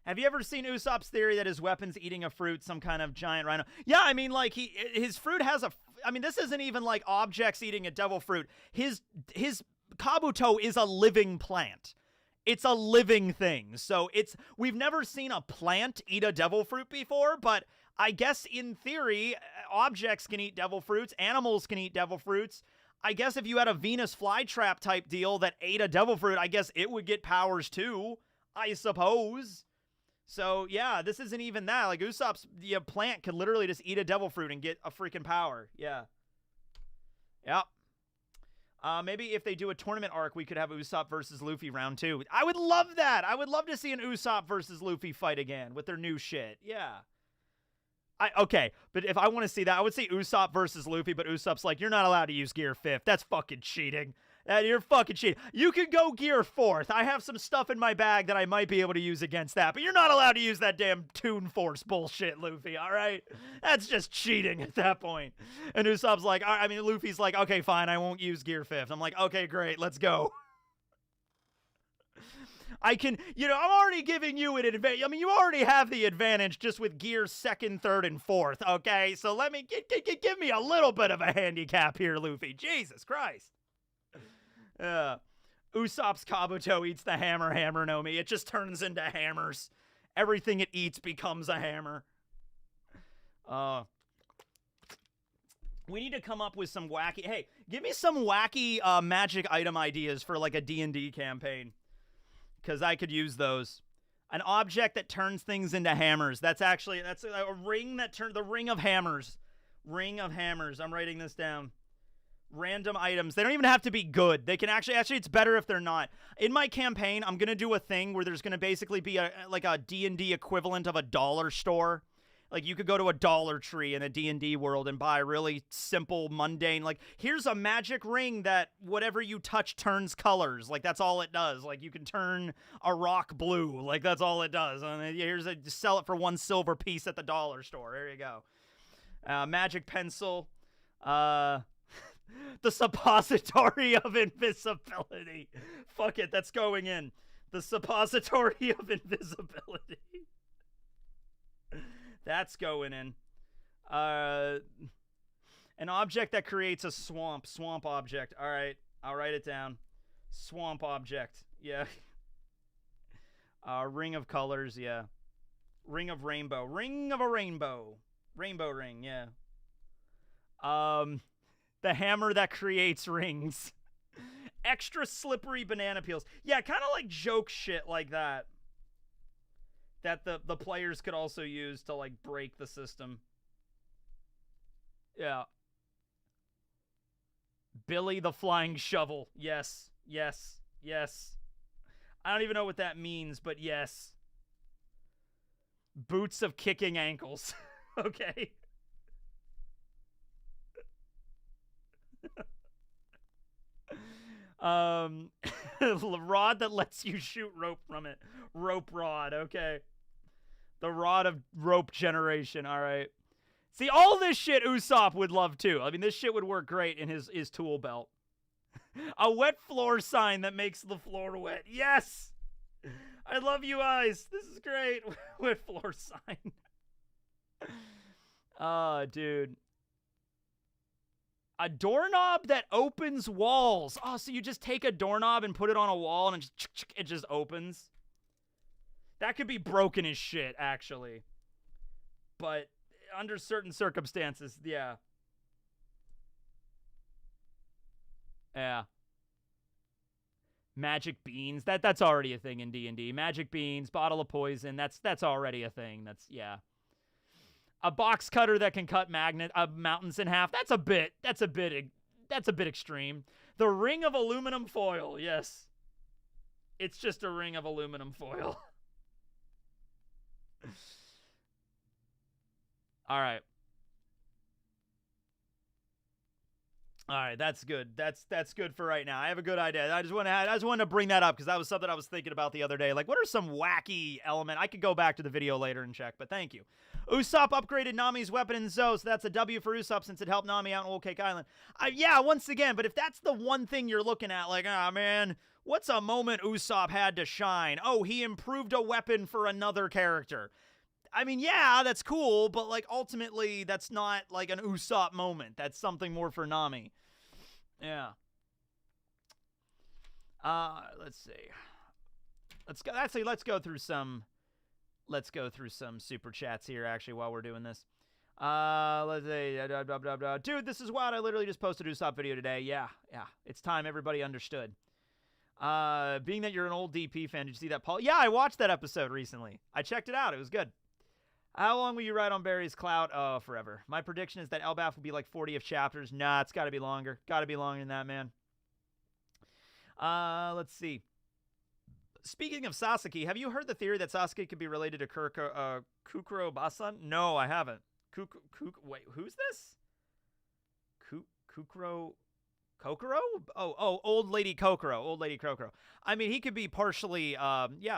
S1: Have you ever seen Usopp's theory that his weapon's eating a fruit, some kind of giant rhino? Yeah, I mean, like, his fruit has a... I mean, this isn't even, like, objects eating a devil fruit. His Kabuto is a living plant. It's a living thing. So we've never seen a plant eat a devil fruit before, but I guess in theory, objects can eat devil fruits, animals can eat devil fruits. I guess if you had a Venus flytrap type deal that ate a devil fruit, I guess it would get powers too, I suppose. So yeah, this isn't even that. Like, Usopp's plant could literally just eat a devil fruit and get a freaking power. Yeah. Yep. Maybe if they do a tournament arc, we could have Usopp versus Luffy round 2. I would love that. I would love to see an Usopp versus Luffy fight again with their new shit. Yeah. Okay, but if I want to see that, I would see Usopp versus Luffy, but Usopp's like, you're not allowed to use Gear 5th. That's fucking cheating. You're fucking cheating. You can go Gear 4th. I have some stuff in my bag that I might be able to use against that, but you're not allowed to use that damn Toon Force bullshit, Luffy, all right? That's just cheating at that point. And Usopp's like, Luffy's like, okay, fine, I won't use Gear 5th. I'm like, okay, great, let's go. I can, I'm already giving you an advantage. I mean, you already have the advantage just with Gear 2nd, 3rd, and 4th, okay? So let me, give me a little bit of a handicap here, Luffy. Jesus Christ. Usopp's Kabuto eats the hammer no me. It just turns into hammers. Everything it eats becomes a hammer. We need to come up with some wacky... Hey, give me some wacky magic item ideas for, like, a D&D campaign. Because I could use those. An object that turns things into hammers. That's a ring that turns the ring of hammers. Ring of hammers. I'm writing this down. Random items. They don't even have to be good. They can actually it's better if they're not. In my campaign, I'm going to do a thing where there's going to basically be a D&D equivalent of a dollar store. Like, you could go to a Dollar Tree in a D&D world and buy really simple, mundane, like, here's a magic ring that whatever you touch turns colors. Like, that's all it does. Like, you can turn a rock blue. Like, that's all it does. And sell it for 1 silver piece at the dollar store. There you go. Magic pencil. The suppository of invisibility. Fuck it, that's going in. The suppository of invisibility. That's going in. An object that creates a swamp. Swamp object. All right. I'll write it down. Swamp object. Yeah. Ring of colors. Yeah. Ring of rainbow. Ring of a rainbow. Rainbow ring. Yeah. The hammer that creates rings. Extra slippery banana peels. Yeah, kind of like joke shit like that. That the players could also use to, like, break the system. Yeah. Billy the Flying Shovel. Yes. Yes. Yes. I don't even know what that means, but yes. Boots of kicking ankles. Okay. Rod that lets you shoot rope from it. Rope rod, okay. The rod of rope generation, all right. See, all this shit Usopp would love too. I mean, this shit would work great in his tool belt. A wet floor sign that makes the floor wet. Yes! I love you eyes. This is great. Wet floor sign. Oh, dude. A doorknob that opens walls. Oh, so you just take a doorknob and put it on a wall and it just opens. That could be broken as shit, actually. But under certain circumstances, yeah. Yeah. Magic beans. That's already a thing in D&D. Magic beans, bottle of poison. That's already a thing. Yeah. A box cutter that can cut mountains in half. That's a bit extreme. The ring of aluminum foil. Yes. It's just a ring of aluminum foil. All right. All right, that's good. That's good for right now. I have a good idea. I just wanted to bring that up because that was something I was thinking about the other day. Like, what are some wacky element? I could go back to the video later and check, but thank you. Usopp upgraded Nami's weapon in Zoe, so that's a W for Usopp since it helped Nami out in Whole Cake Island. Yeah, once again, but if that's the one thing you're looking at, like, man, what's a moment Usopp had to shine? Oh, he improved a weapon for another character. I mean, yeah, that's cool, but, like, ultimately, that's not, like, an Usopp moment. That's something more for Nami. Yeah. Let's see. Let's go through some super chats here, actually, while we're doing this. Let's see. Dude, this is wild. I literally just posted a Usopp video today. Yeah. It's time everybody understood. Being that you're an old DP fan, did you see that, Paul? Yeah, I watched that episode recently. I checked it out. It was good. How long will you ride on Barry's clout? Oh, forever. My prediction is that Elbaf will be like 40 chapters. Nah, it's got to be longer. Got to be longer than that, man. Let's see. Speaking of Sasaki, have you heard the theory that Sasaki could be related to Kukuro Basan? No, I haven't. Wait, who's this? Kokoro? Oh, Old Lady Kokoro. Old Lady Kokoro. I mean, he could be partially,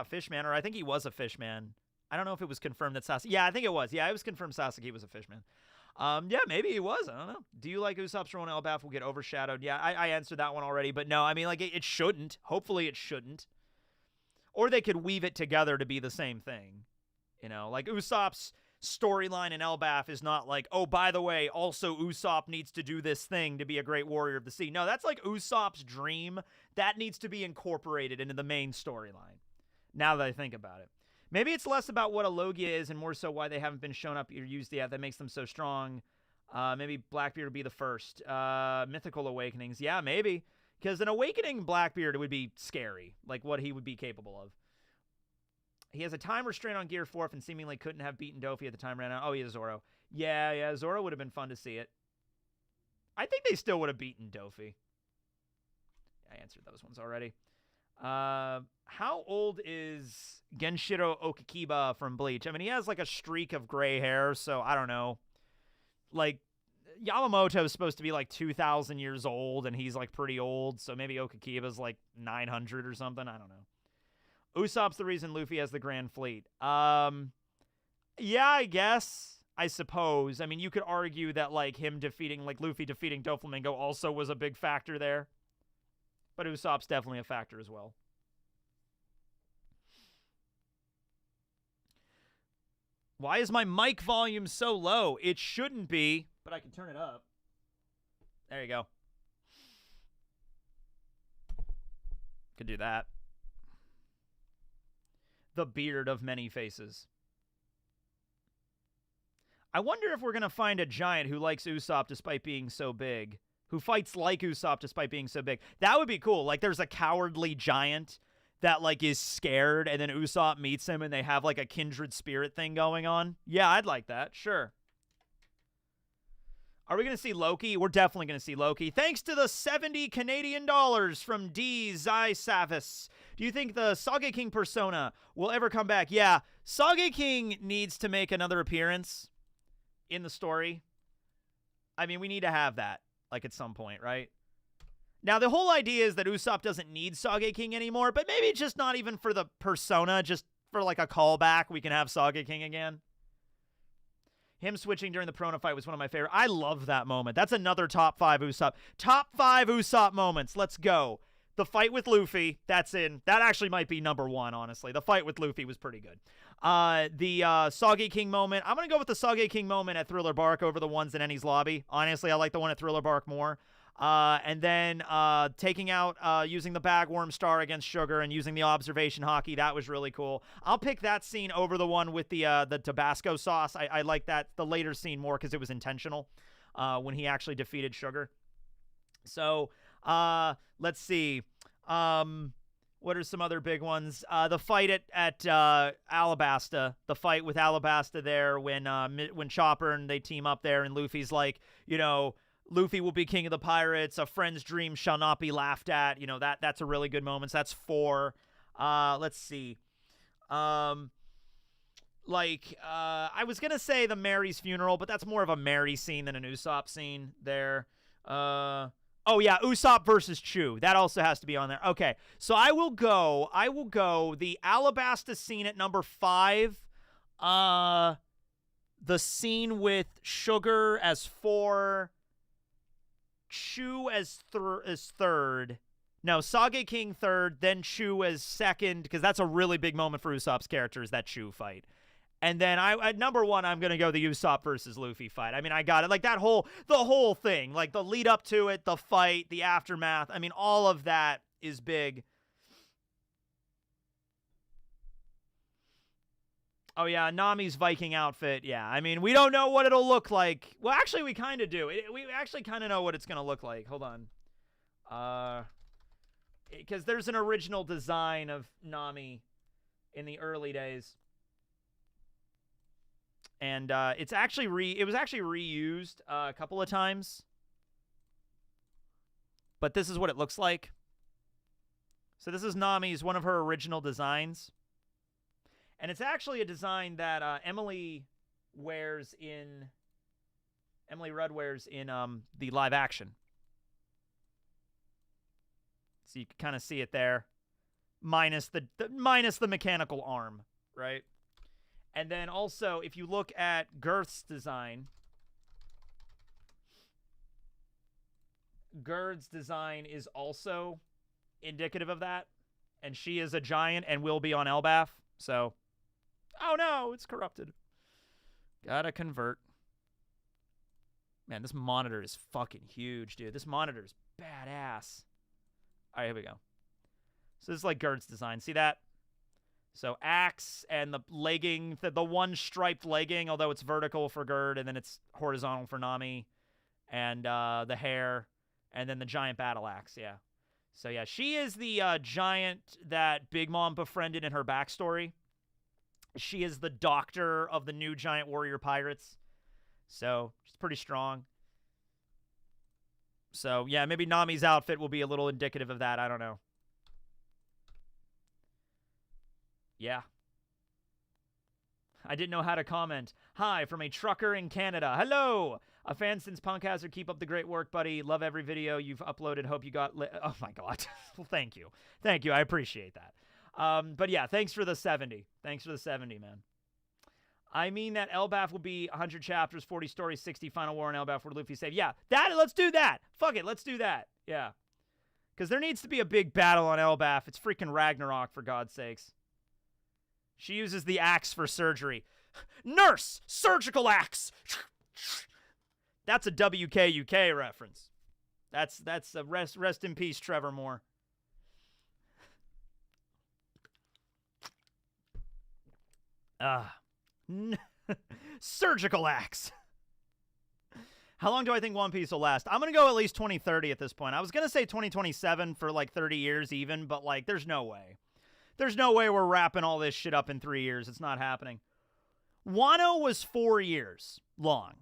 S1: Fishman, or I think he was a Fishman. I don't know if it was confirmed that Sasaki... Yeah, I think it was. Yeah, it was confirmed Sasaki was a Fishman. Yeah, maybe he was. I don't know. Do you like Usopp's role in Elbaf will get overshadowed? Yeah, I answered that one already, but no, I mean, like, it shouldn't. Hopefully it shouldn't. Or they could weave it together to be the same thing. You know, like, Usopp's storyline in Elbaf is not like, oh, by the way, also Usopp needs to do this thing to be a great warrior of the sea. No, that's like Usopp's dream. That needs to be incorporated into the main storyline, now that I think about it. Maybe it's less about what a Logia is and more so why they haven't been shown up or used yet that makes them so strong. Maybe Blackbeard would be the first. Mythical Awakenings. Yeah, maybe. Because an awakening Blackbeard would be scary. Like what he would be capable of. He has a time restraint on Gear 4 and seemingly couldn't have beaten Dofi at the time ran out. Oh, he has Zoro. Yeah, Zoro would have been fun to see it. I think they still would have beaten Dofi. I answered those ones already. How old is Genshiro Okakiba from Bleach? I mean, he has like a streak of gray hair, so I don't know. Like, Yamamoto is supposed to be like 2,000 years old, and he's like pretty old, so maybe Okakiba's like 900 or something. I don't know. Usopp's the reason Luffy has the Grand Fleet. Yeah, I guess. I suppose. I mean, you could argue that like him defeating, like Luffy defeating Doflamingo also was a big factor there. But Usopp's definitely a factor as well. Why is my mic volume so low? It shouldn't be, but I can turn it up. There you go. Could do that. The beard of many faces. I wonder if we're going to find a giant who likes Usopp despite being so big. Who fights like Usopp despite being so big. That would be cool. Like, there's a cowardly giant that, like, is scared, and then Usopp meets him, and they have, like, a kindred spirit thing going on. Yeah, I'd like that. Sure. Are we going to see Loki? We're definitely going to see Loki. Thanks to the 70 Canadian dollars from D. Zysavis. Do you think the Sage King persona will ever come back? Yeah, Sage King needs to make another appearance in the story. I mean, we need to have that, like, at some point, right? Now, the whole idea is that Usopp doesn't need Sage King anymore, but maybe just not even for the persona, just for, like, a callback, we can have Sage King again. Him switching during the Perona fight was one of my favorite. I love that moment. That's another top 5 Usopp. Top 5 Usopp moments. Let's go. The fight with Luffy, that's in. That actually might be number 1, honestly. The fight with Luffy was pretty good. The Sage King moment. I'm going to go with the Sage King moment at Thriller Bark over the ones in Eni's Lobby. Honestly, I like the one at Thriller Bark more. And then taking out, using the Bagworm Star against Sugar and using the observation hockey. That was really cool. I'll pick that scene over the one with the Tabasco sauce. I like that, the later scene more because it was intentional when he actually defeated Sugar. So, let's see. What are some other big ones? The fight at Alabasta. The fight with Alabasta there when Chopper and they team up there and Luffy's like, you know, Luffy will be king of the pirates. A friend's dream shall not be laughed at. You know, that's a really good moment. So that's 4. Let's see. I was going to say the Mary's funeral, but that's more of a Mary scene than an Usopp scene there. Oh, yeah, Usopp versus Chu. That also has to be on there. Okay, so I will go the Alabasta scene at number 5. The scene with Sugar as 4. Chu as 3rd. No, Sage King 3rd, then Chu as 2nd, because that's a really big moment for Usopp's character, is that Chu fight. And then at number 1, I'm going to go the Usopp versus Luffy fight. I mean, I got it. Like, the whole thing, like the lead up to it, the fight, the aftermath. I mean, all of that is big. Oh, yeah, Nami's Viking outfit. Yeah, I mean, we don't know what it'll look like. Well, actually, we kind of do. We actually kind of know what it's going to look like. Hold on. Because there's an original design of Nami in the early days. And it was actually reused a couple of times. But this is what it looks like. So this is Nami's, one of her original designs. And it's actually a design that Emily Rudd wears in the live action. So you can kind of see it there, minus the mechanical arm, right? And then also, if you look at Girth's design, Gerd's design is also indicative of that. And she is a giant and will be on Elbaf. So, oh no, it's corrupted. Gotta convert. Man, this monitor is fucking huge, dude. This monitor is badass. All right, here we go. So this is like Gerd's design. See that? So axe and the legging, the one striped legging, although it's vertical for Gerd, and then it's horizontal for Nami, and the hair, and then the giant battle axe, yeah. So yeah, she is the giant that Big Mom befriended in her backstory. She is the doctor of the new giant warrior pirates. So, she's pretty strong. So, yeah, maybe Nami's outfit will be a little indicative of that. I don't know. Yeah. I didn't know how to comment. Hi, from a trucker in Canada. Hello! A fan since Punk Hazard. Keep up the great work, buddy. Love every video you've uploaded. Hope you got oh my god. Well, thank you. Thank you. I appreciate that. But yeah, thanks for the 70. Thanks for the 70, man. I mean that Elbaf will be 100 chapters, 40 stories, 60 final war in Elbaf where Luffy saved. Yeah, let's do that. Fuck it, let's do that. Yeah. Because there needs to be a big battle on Elbaf. It's freaking Ragnarok, for God's sakes. She uses the axe for surgery. Nurse! Surgical axe! That's a WKUK reference. That's a rest in peace, Trevor Moore. Surgical axe. How long do I think One Piece will last? I'm going to go at least 2030 at this point. I was going to say 2027 for like 30 years even, but like there's no way. There's no way we're wrapping all this shit up in 3 years. It's not happening. Wano was 4 years long.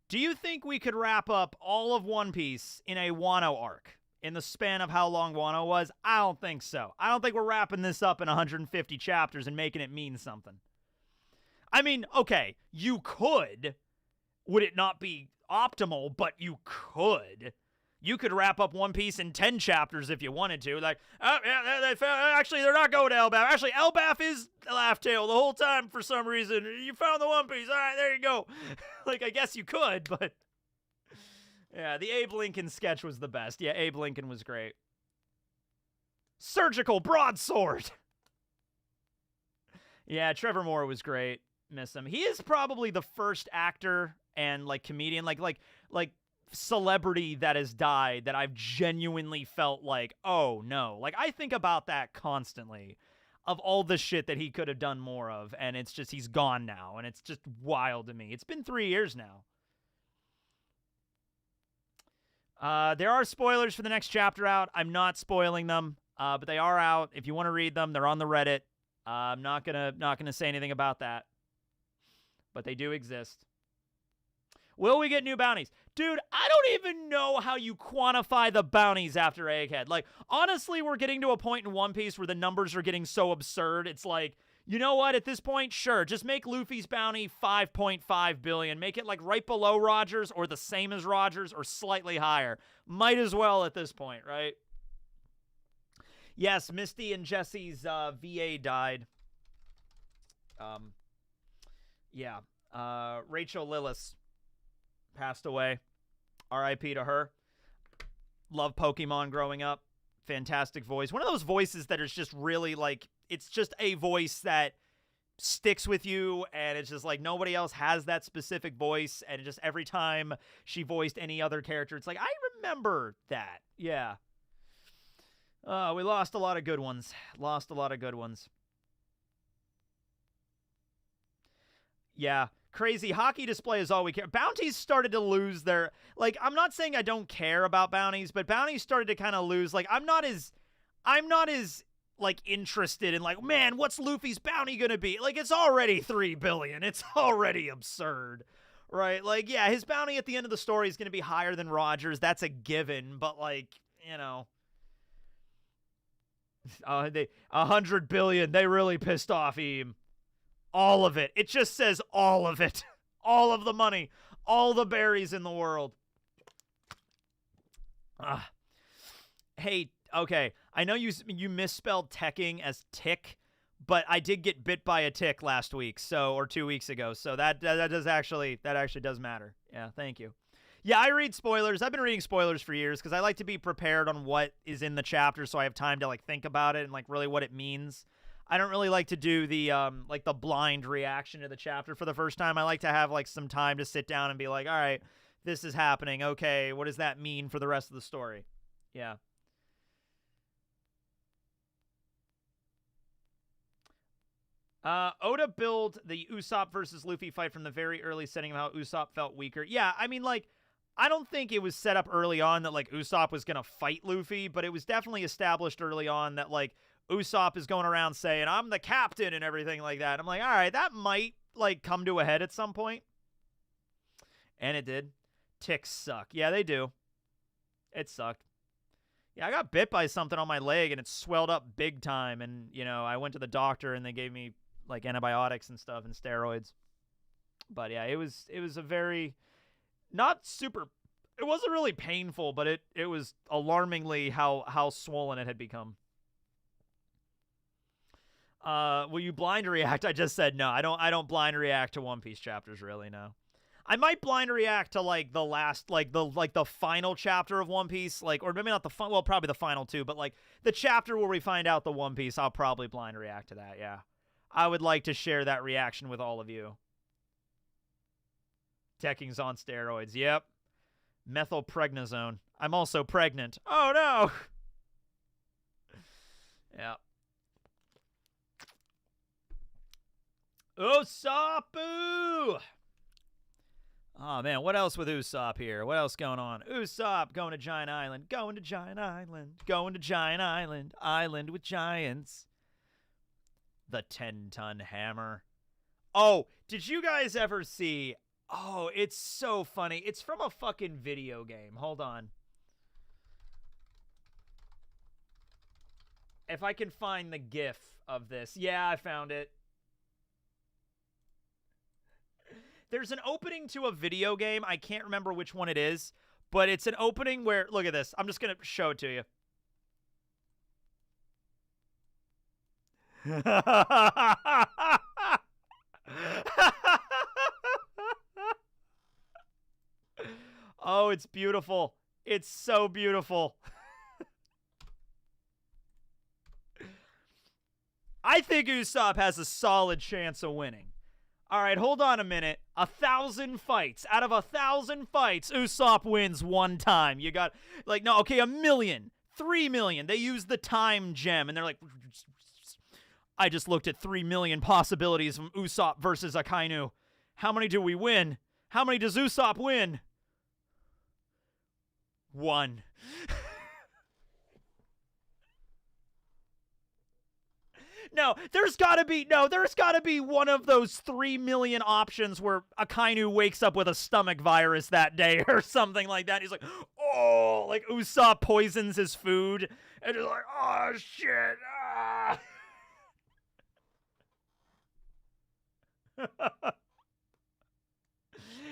S1: Do you think we could wrap up all of One Piece in a Wano arc in the span of how long Wano was? I don't think so. I don't think we're wrapping this up in 150 chapters and making it mean something. I mean, okay, you could. Would it not be optimal? But you could. You could wrap up One Piece in 10 chapters if you wanted to. Like, oh, yeah, actually, they're not going to Elbaf. Actually, Elbaf is Laugh Tale the whole time for some reason. You found the One Piece. All right, there you go. Like, I guess you could, but... Yeah, the Abe Lincoln sketch was the best. Yeah, Abe Lincoln was great. Surgical broadsword! Yeah, Trevor Moore was great. Miss him. He is probably the first actor and, like, comedian, like celebrity that has died that I've genuinely felt like, oh no. Like, I think about that constantly of all the shit that he could have done more of, and it's just, he's gone now, and it's just wild to me. It's been 3 years now. There are spoilers for the next chapter out. I'm not spoiling them, but they are out. If you want to read them, they're on the Reddit. I'm not gonna say anything about that, but they do exist. Will we get new bounties? Dude, I don't even know how you quantify the bounties after Egghead. Like, honestly, we're getting to a point in One Piece where the numbers are getting so absurd. It's like, you know what? At this point, sure, just make Luffy's bounty 5.5 billion. Make it, like, right below Rogers or the same as Rogers or slightly higher. Might as well at this point, right? Yes, Misty and Jesse's VA died. Yeah. Rachel Lillis passed away. R.I.P. to her. Love Pokemon growing up. Fantastic voice. One of those voices that is just really like, it's just a voice that sticks with you, and it's just like nobody else has that specific voice, and it just every time she voiced any other character, it's like, I remember that. Yeah. We lost a lot of good ones. Lost a lot of good ones. Yeah. Crazy. Hockey display is all we care. Bounties started to lose their... Like, I'm not saying I don't care about bounties, but bounties started to kind of lose... Like, I'm not as, like, interested in, like, man, what's Luffy's bounty gonna be? Like, it's already 3 billion. It's already absurd. Right? Like, yeah, his bounty at the end of the story is gonna be higher than Rogers. That's a given. But, like, you know... 100 billion. They really pissed off Eam. All of it. It just says all of it. All of the money. All the berries in the world. Hey, okay. I know you misspelled teching as tick, but I did get bit by a tick last week, or 2 weeks ago. So that actually does matter. Yeah, thank you. Yeah, I read spoilers. I've been reading spoilers for years because I like to be prepared on what is in the chapter so I have time to, like, think about it and, like, really what it means. I don't really like to do the, like, the blind reaction to the chapter for the first time. I like to have, like, some time to sit down and be like, all right, this is happening. Okay, what does that mean for the rest of the story? Yeah. Oda built the Usopp versus Luffy fight from the very early setting of how Usopp felt weaker. Yeah, I mean, like, I don't think it was set up early on that, like, Usopp was going to fight Luffy, but it was definitely established early on that, like, Usopp is going around saying, I'm the captain and everything like that. I'm like, all right, that might, like, come to a head at some point. And it did. Ticks suck. Yeah, they do. It sucked. Yeah, I got bit by something on my leg, and it swelled up big time. And, you know, I went to the doctor, and they gave me, like, antibiotics and stuff and steroids. But, yeah, it was a very, not super, it wasn't really painful, but it was alarmingly how swollen it had become. Will you blind react? I just said no. I don't blind react to One Piece chapters, really, no. I might blind react to, like, the last, like the final chapter of One Piece, like, or maybe not the well, probably the final two, but, like, the chapter where we find out the One Piece, I'll probably blind react to that, yeah. I would like to share that reaction with all of you. Decking's on steroids, yep. Methylprednisone. I'm also pregnant. Oh, no! Yeah. Usopp! Oh, man, what else with Usopp here? What else going on? Usopp going to Giant Island, going to Giant Island, going to Giant Island, island with giants. The 10-ton hammer. Oh, did you guys ever see... Oh, it's so funny. It's from a fucking video game. Hold on. If I can find the GIF of this. Yeah, I found it. There's an opening to a video game. I can't remember which one it is, but it's an opening where, look at this. I'm just going to show it to you. Oh, it's beautiful. It's so beautiful. I think Usopp has a solid chance of winning. All right, hold on a minute. 1,000 fights. Out of 1,000 fights, Usopp wins one time. You got, like, no, okay, 1 million. 3 million. They use the time gem, and they're like, I just looked at 3 million possibilities from Usopp versus Akainu. How many do we win? How many does Usopp win? 1. No, there's gotta be one of those 3 million options where Akainu wakes up with a stomach virus that day or something like that. He's like, oh, like Usopp poisons his food, and he's like, oh shit. Ah.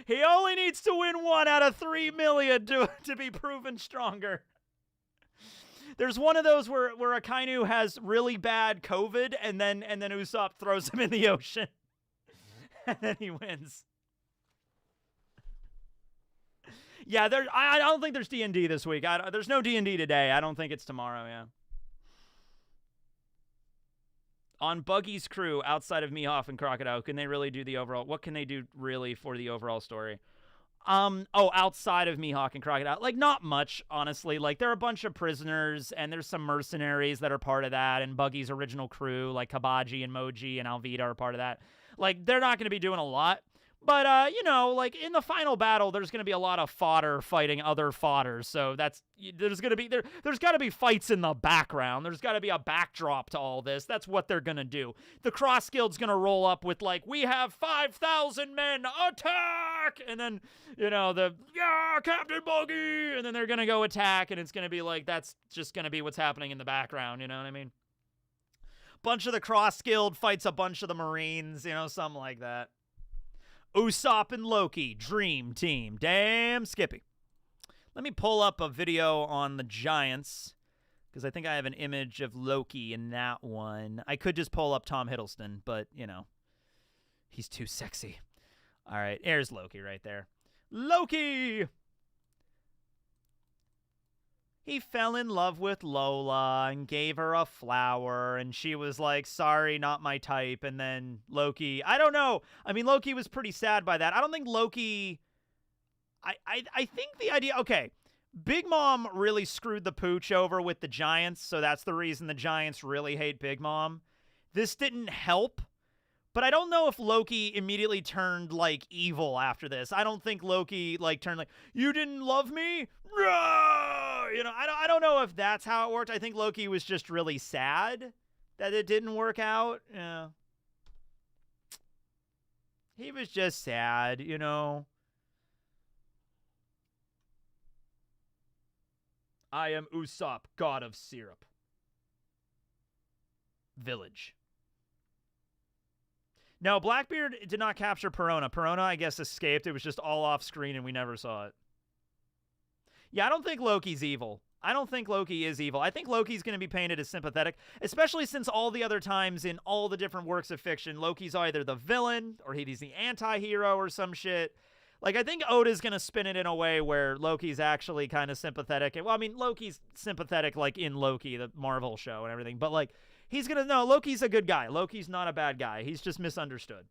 S1: He only needs to win 1 out of 3 million to be proven stronger. There's one of those where Akainu has really bad COVID, and then Usopp throws him in the ocean, and then he wins. Yeah, I don't think there's D&D this week. There's no D&D today. I don't think it's tomorrow. Yeah. On Buggy's crew, outside of Mihawk and Crocodile, can they really do the overall? What can they do really for the overall story? Outside of Mihawk and Crocodile, like, not much, honestly. Like, there are a bunch of prisoners, and there's some mercenaries that are part of that, and Buggy's original crew, like Kabaji and Moji and Alvida are part of that. Like, they're not going to be doing a lot. But, you know, like, in the final battle, there's going to be a lot of fodder fighting other fodders. So there's got to be fights in the background. There's got to be a backdrop to all this. That's what they're going to do. The Cross Guild's going to roll up with, like, we have 5,000 men, attack! And then, you know, Captain Buggy! And then they're going to go attack, and it's going to be like, that's just going to be what's happening in the background, you know what I mean? Bunch of the Cross Guild fights a bunch of the Marines, you know, something like that. Usopp and Loki, dream team. Damn Skippy. Let me pull up a video on the Giants, because I think I have an image of Loki in that one. I could just pull up Tom Hiddleston, but, you know, he's too sexy. All right, there's Loki right there. Loki! He fell in love with Lola and gave her a flower, and she was like, sorry, not my type. And then Loki, I don't know. I mean, Loki was pretty sad by that. I don't think Loki, I think the idea, okay, Big Mom really screwed the pooch over with the Giants, so that's the reason the Giants really hate Big Mom. This didn't help, but I don't know if Loki immediately turned, like, evil after this. I don't think Loki, like, turned like, you didn't love me? You know, I don't know if that's how it worked. I think Loki was just really sad. that it didn't work out. Yeah. He was just sad, you know. I am Usopp, god of syrup. Village. No, Blackbeard did not capture Perona. Perona, I guess, escaped. It was just all off screen and we never saw it. Yeah, I don't think Loki's evil. I don't think Loki is evil. I think Loki's going to be painted as sympathetic, especially since all the other times in all the different works of fiction, Loki's either the villain or he's the anti-hero or some shit. Like, I think Oda's going to spin it in a way where Loki's actually kind of sympathetic. Well, I mean, Loki's sympathetic, like, in Loki, the Marvel show and everything. But, like, he's going to... No, Loki's a good guy. Loki's not a bad guy. He's just misunderstood.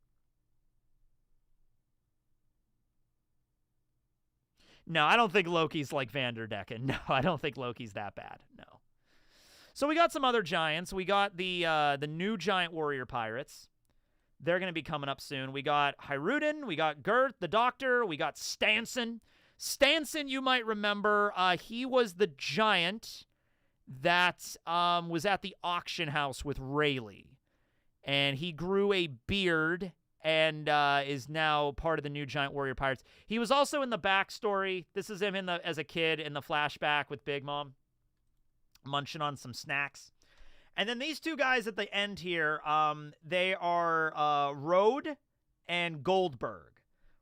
S1: No, I don't think Loki's like Vanderdecken. No, I don't think Loki's that bad. No. So we got some other giants. We got the new giant warrior pirates. They're going to be coming up soon. We got Hyruden. We got Gert, the Doctor. We got Stanson. Stanson, you might remember, he was the giant that was at the auction house with Rayleigh. And he grew a beard and is now part of the new giant warrior pirates. He was also in the backstory. This is him as a kid in the flashback with Big Mom, munching on some snacks. And then these two guys at the end here, they are Road and Goldberg.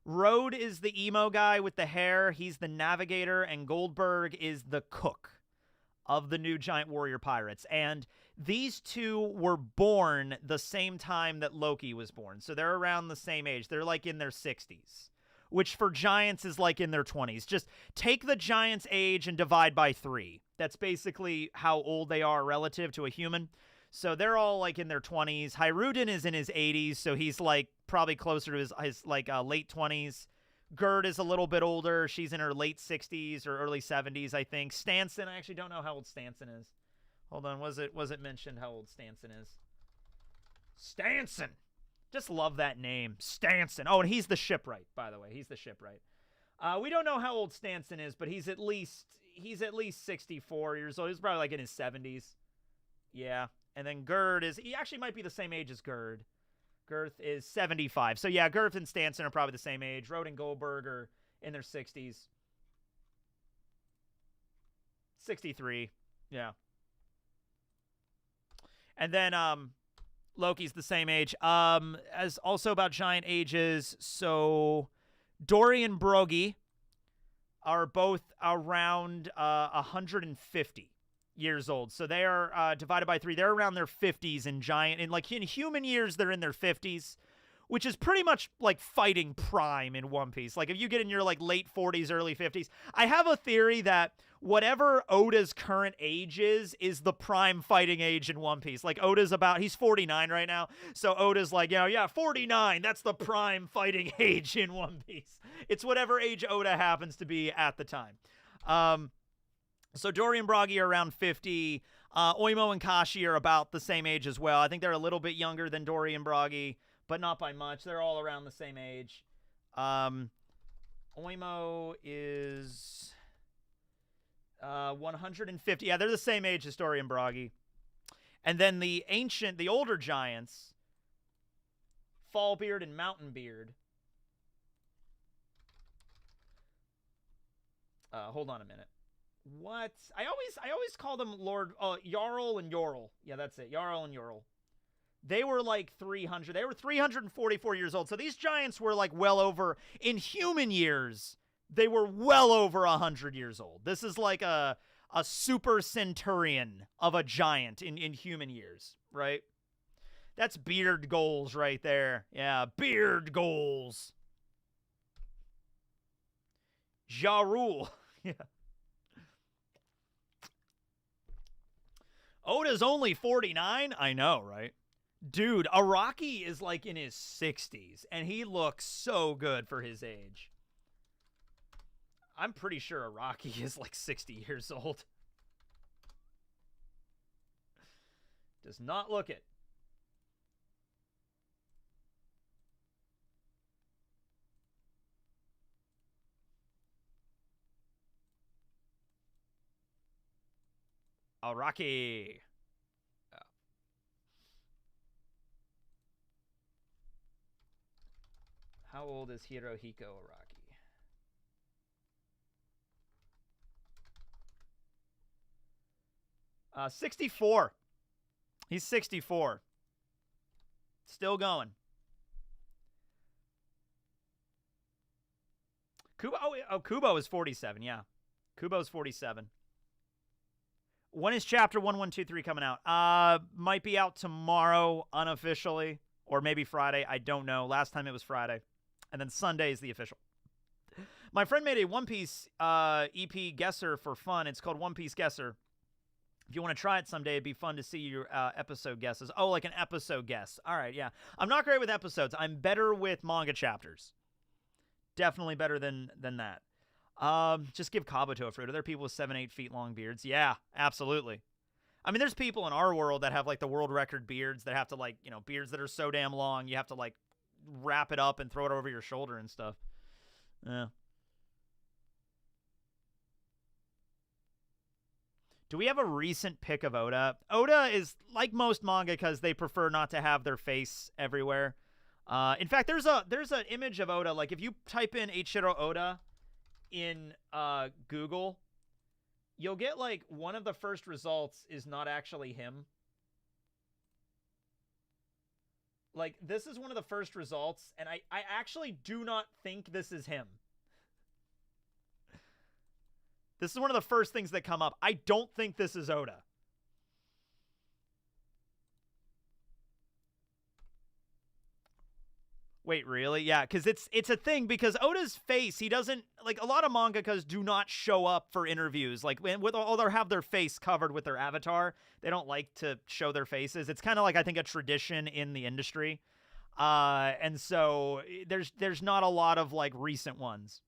S1: Road is the emo guy with the hair. He's the navigator, and Goldberg is the cook of the new giant warrior pirates. And these two were born the same time that Loki was born. So they're around the same age. They're like in their 60s, which for giants is like in their 20s. Just take the giant's age and divide by 3. That's basically how old they are relative to a human. So they're all like in their 20s. Hyruden is in his 80s, so he's like probably closer to his like late 20s. Gerd is a little bit older. She's in her late 60s or early 70s, I think. Stanson, I actually don't know how old Stanson is. Hold on, was it mentioned how old Stanson is? Stanson! Just love that name. Stanson. Oh, and he's the shipwright, by the way. He's the shipwright. We don't know how old Stanson is, but he's at least 64 years old. He's probably like in his 70s. Yeah. And then Gerd he actually might be the same age as Gerd. Girth is 75. So yeah, Girth and Stanson are probably the same age. Road and Goldberg are in their 60s. 63. Yeah. And then Loki's the same age. As also about giant ages, so Dory and Brogy are both around 150 years old. So they are divided by 3. They're around their 50s in giant. And like in human years, they're in their 50s, which is pretty much like fighting prime in One Piece. Like if you get in your like late 40s, early 50s, I have a theory that whatever Oda's current age is the prime fighting age in One Piece. Like Oda's he's 49 right now. So Oda's like, yeah, 49. That's the prime fighting age in One Piece. It's whatever age Oda happens to be at the time. So Dory and Brogy are around 50. Oimo and Kashi are about the same age as well. I think they're a little bit younger than Dory and Brogy, but not by much. They're all around the same age. Oimo is 150. Yeah, they're the same age as Dory and Brogy. And then the older giants, Fallbeard and Mountainbeard. Hold on a minute. What? I always call them Lord Jarl and Yorl. Yeah, that's it. Jarl and Yorl. They were like 300. They were 344 years old. So these giants were like well over, in human years, they were well over 100 years old. This is like a super centurion of a giant in human years, right? That's beard goals right there. Yeah, beard goals. Ja Rule. Yeah. Oda's only 49? I know, right? Dude, Araki is like in his 60s, and he looks so good for his age. I'm pretty sure Araki is like 60 years old. Does not look it. Araki. How old is Hirohiko Araki? 64. He's 64. Still going. Kubo is 47, yeah. Kubo's 47. When is chapter 1123 coming out? Might be out tomorrow unofficially, or maybe Friday. I don't know. Last time it was Friday. And then Sunday is the official. My friend made a One Piece EP guesser for fun. It's called One Piece Guesser. If you want to try it someday, it'd be fun to see your episode guesses. Oh, like an episode guess. All right, yeah. I'm not great with episodes. I'm better with manga chapters. Definitely better than that. Just give Kabuto a fruit. Are there people with 7-8 feet long beards? Yeah, absolutely. I mean, there's people in our world that have, like, the world record beards that have to, like, you know, beards that are so damn long, you have to, like, wrap it up and throw it over your shoulder and stuff. Yeah. Do we have a recent pick of Oda? Oda is, like most mangakas, they prefer not to have their face everywhere. In fact, there's an image of Oda. Like, if you type in Eiichiro Oda in Google, you'll get, like, one of the first results is not actually him. Like, this is one of the first results, and I actually do not think this is him. This is one of the first things that come up. I don't think this is Oda. Wait, really? Yeah, because it's a thing, because Oda's face, he doesn't, like, a lot of mangakas do not show up for interviews. Like, they'll have their face covered with their avatar. They don't like to show their faces. It's kind of like, I think, a tradition in the industry. And so there's not a lot of, like, recent ones.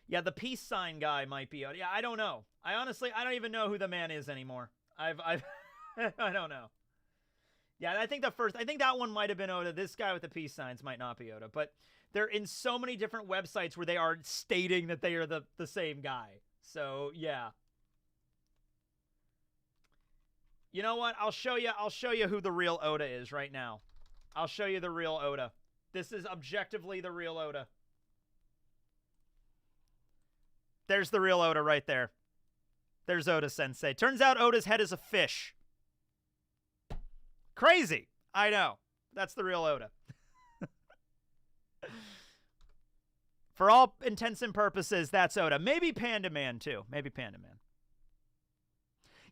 S1: Yeah, the peace sign guy might be Oda. Yeah, I don't know. I don't even know who the man is anymore. I don't know. Yeah, I think that one might have been Oda. This guy with the peace signs might not be Oda. But they're in so many different websites where they are stating that they are the same guy. So, yeah. You know what? I'll show you who the real Oda is right now. I'll show you the real Oda. This is objectively the real Oda. There's the real Oda right there. There's Oda Sensei. Turns out Oda's head is a fish. Crazy. I know. That's the real Oda. For all intents and purposes, that's Oda. Maybe Panda Man, too. Maybe Panda Man.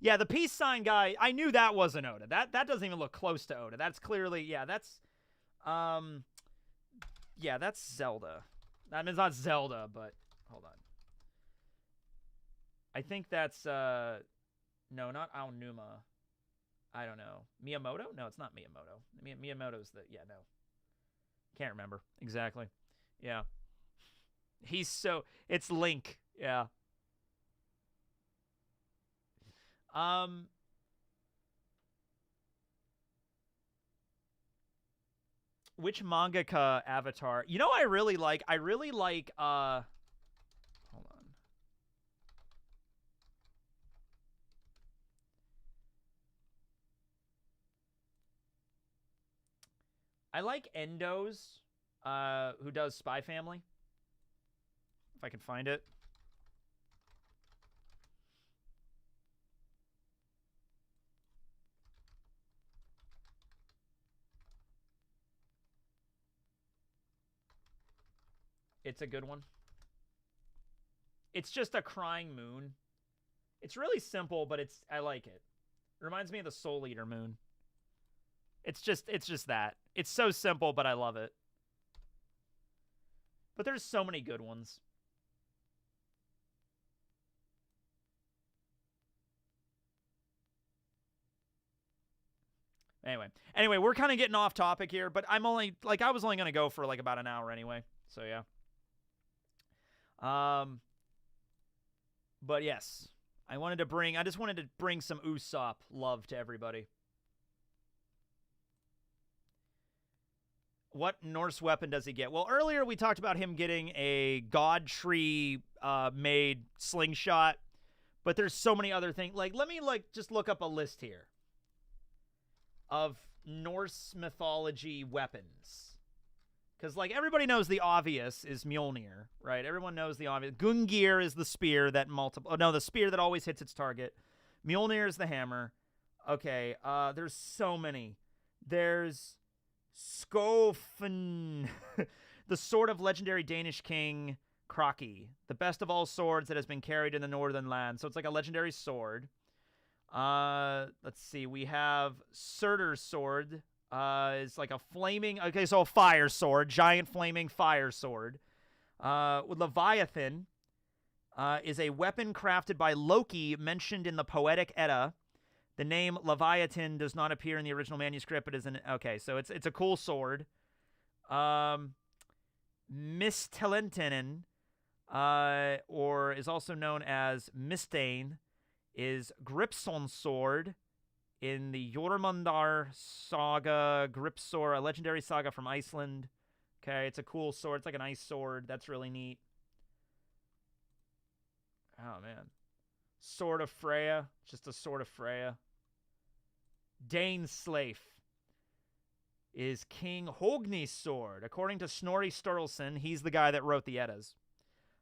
S1: Yeah, the peace sign guy, I knew that wasn't Oda. That doesn't even look close to Oda. That's clearly, yeah, that's Zelda. I mean, it's not Zelda, but hold on. I think that's, no, not Aonuma. I don't know. Miyamoto? No, it's not Miyamoto. Miyamoto's the, yeah, no. Can't remember exactly. Yeah. It's Link. Yeah. Which mangaka avatar? You know, I really like, hold on. I like Endo's, who does Spy Family. If I can find it. It's a good one. It's just a crying moon. It's really simple, but I like it. It reminds me of the Soul Eater moon. It's just that. It's so simple, but I love it. But there's so many good ones. Anyway, we're kind of getting off topic here, but I was only going to go for like about an hour anyway. So yeah. But yes, I just wanted to bring some Usopp love to everybody. What Norse weapon does he get? Well, earlier we talked about him getting a god tree made slingshot, but there's so many other things. Like, let me just look up a list here of Norse mythology weapons. Because, like, everybody knows the obvious is Mjolnir, right? Everyone knows the obvious. Gungnir is the spear that the spear that always hits its target. Mjolnir is the hammer. Okay, there's so many. There's Skofen, the sword of legendary Danish king Kraki, the best of all swords that has been carried in the northern land. So it's like a legendary sword. Let's see. We have Surtur's sword. Is like a flaming... Okay, so a fire sword. Giant flaming fire sword. Leviathan is a weapon crafted by Loki mentioned in the Poetic Edda. The name Leviathan does not appear in the original manuscript, but is an... Okay, so it's a cool sword. Mistelentinen, or is also known as Mistane, is Gripson's sword in the Jormungandr saga. Gripsor, a legendary saga from Iceland. Okay, it's a cool sword. It's like an ice sword. That's really neat. Oh, man. Sword of Freya. Just a sword of Freya. Dane Slafe is King Hogni's sword. According to Snorri Sturluson, he's the guy that wrote the Eddas.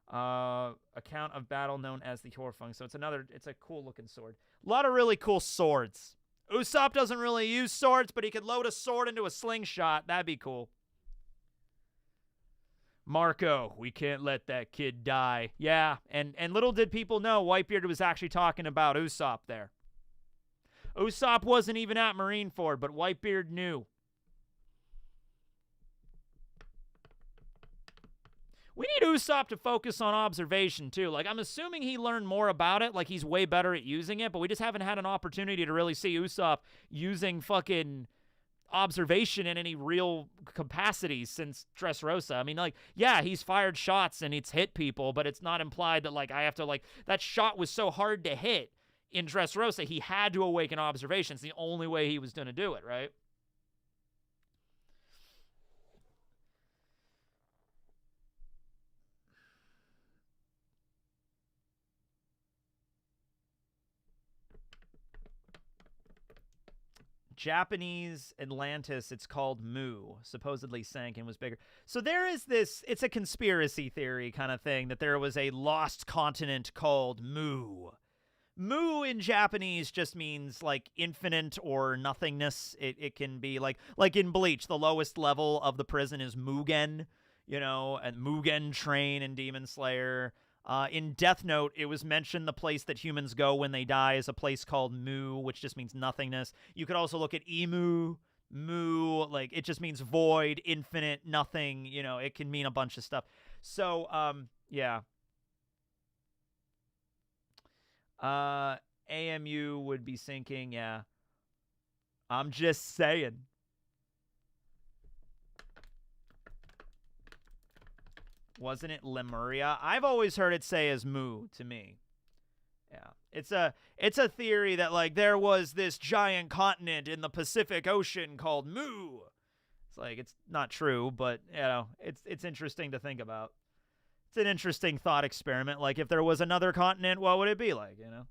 S1: Account of battle known as the Hjorfung. So it's a cool looking sword. A lot of really cool swords. Usopp doesn't really use swords, but he could load a sword into a slingshot. That'd be cool. Marco, we can't let that kid die. Yeah, and little did people know Whitebeard was actually talking about Usopp there. Usopp wasn't even at Marineford, but Whitebeard knew. We need Usopp to focus on observation, too. Like, I'm assuming he learned more about it, like he's way better at using it, but we just haven't had an opportunity to really see Usopp using fucking observation in any real capacity since Dressrosa. I mean, like, yeah, he's fired shots and it's hit people, but it's not implied that, like, I have to, like, that shot was so hard to hit in Dressrosa, he had to awaken observation. It's the only way he was going to do it, right? Japanese Atlantis, it's called Mu, supposedly sank and was bigger. So there is this, it's a conspiracy theory kind of thing, that there was a lost continent called Mu. Mu in Japanese just means, like, infinite or nothingness. It can be, like in Bleach, the lowest level of the prison is Mugen, you know, and Mugen Train in Demon Slayer. In Death Note, it was mentioned the place that humans go when they die is a place called Mu, which just means nothingness. You could also look at Emu, Mu, like, it just means void, infinite, nothing, you know, it can mean a bunch of stuff. So, yeah. AMU would be sinking, yeah. I'm just saying. Wasn't it Lemuria? I've always heard it say as Mu to me. Yeah. It's a theory that, like, there was this giant continent in the Pacific Ocean called Mu. It's like, it's not true, but, you know, it's interesting to think about. It's an interesting thought experiment. Like, if there was another continent, what would it be like, you know?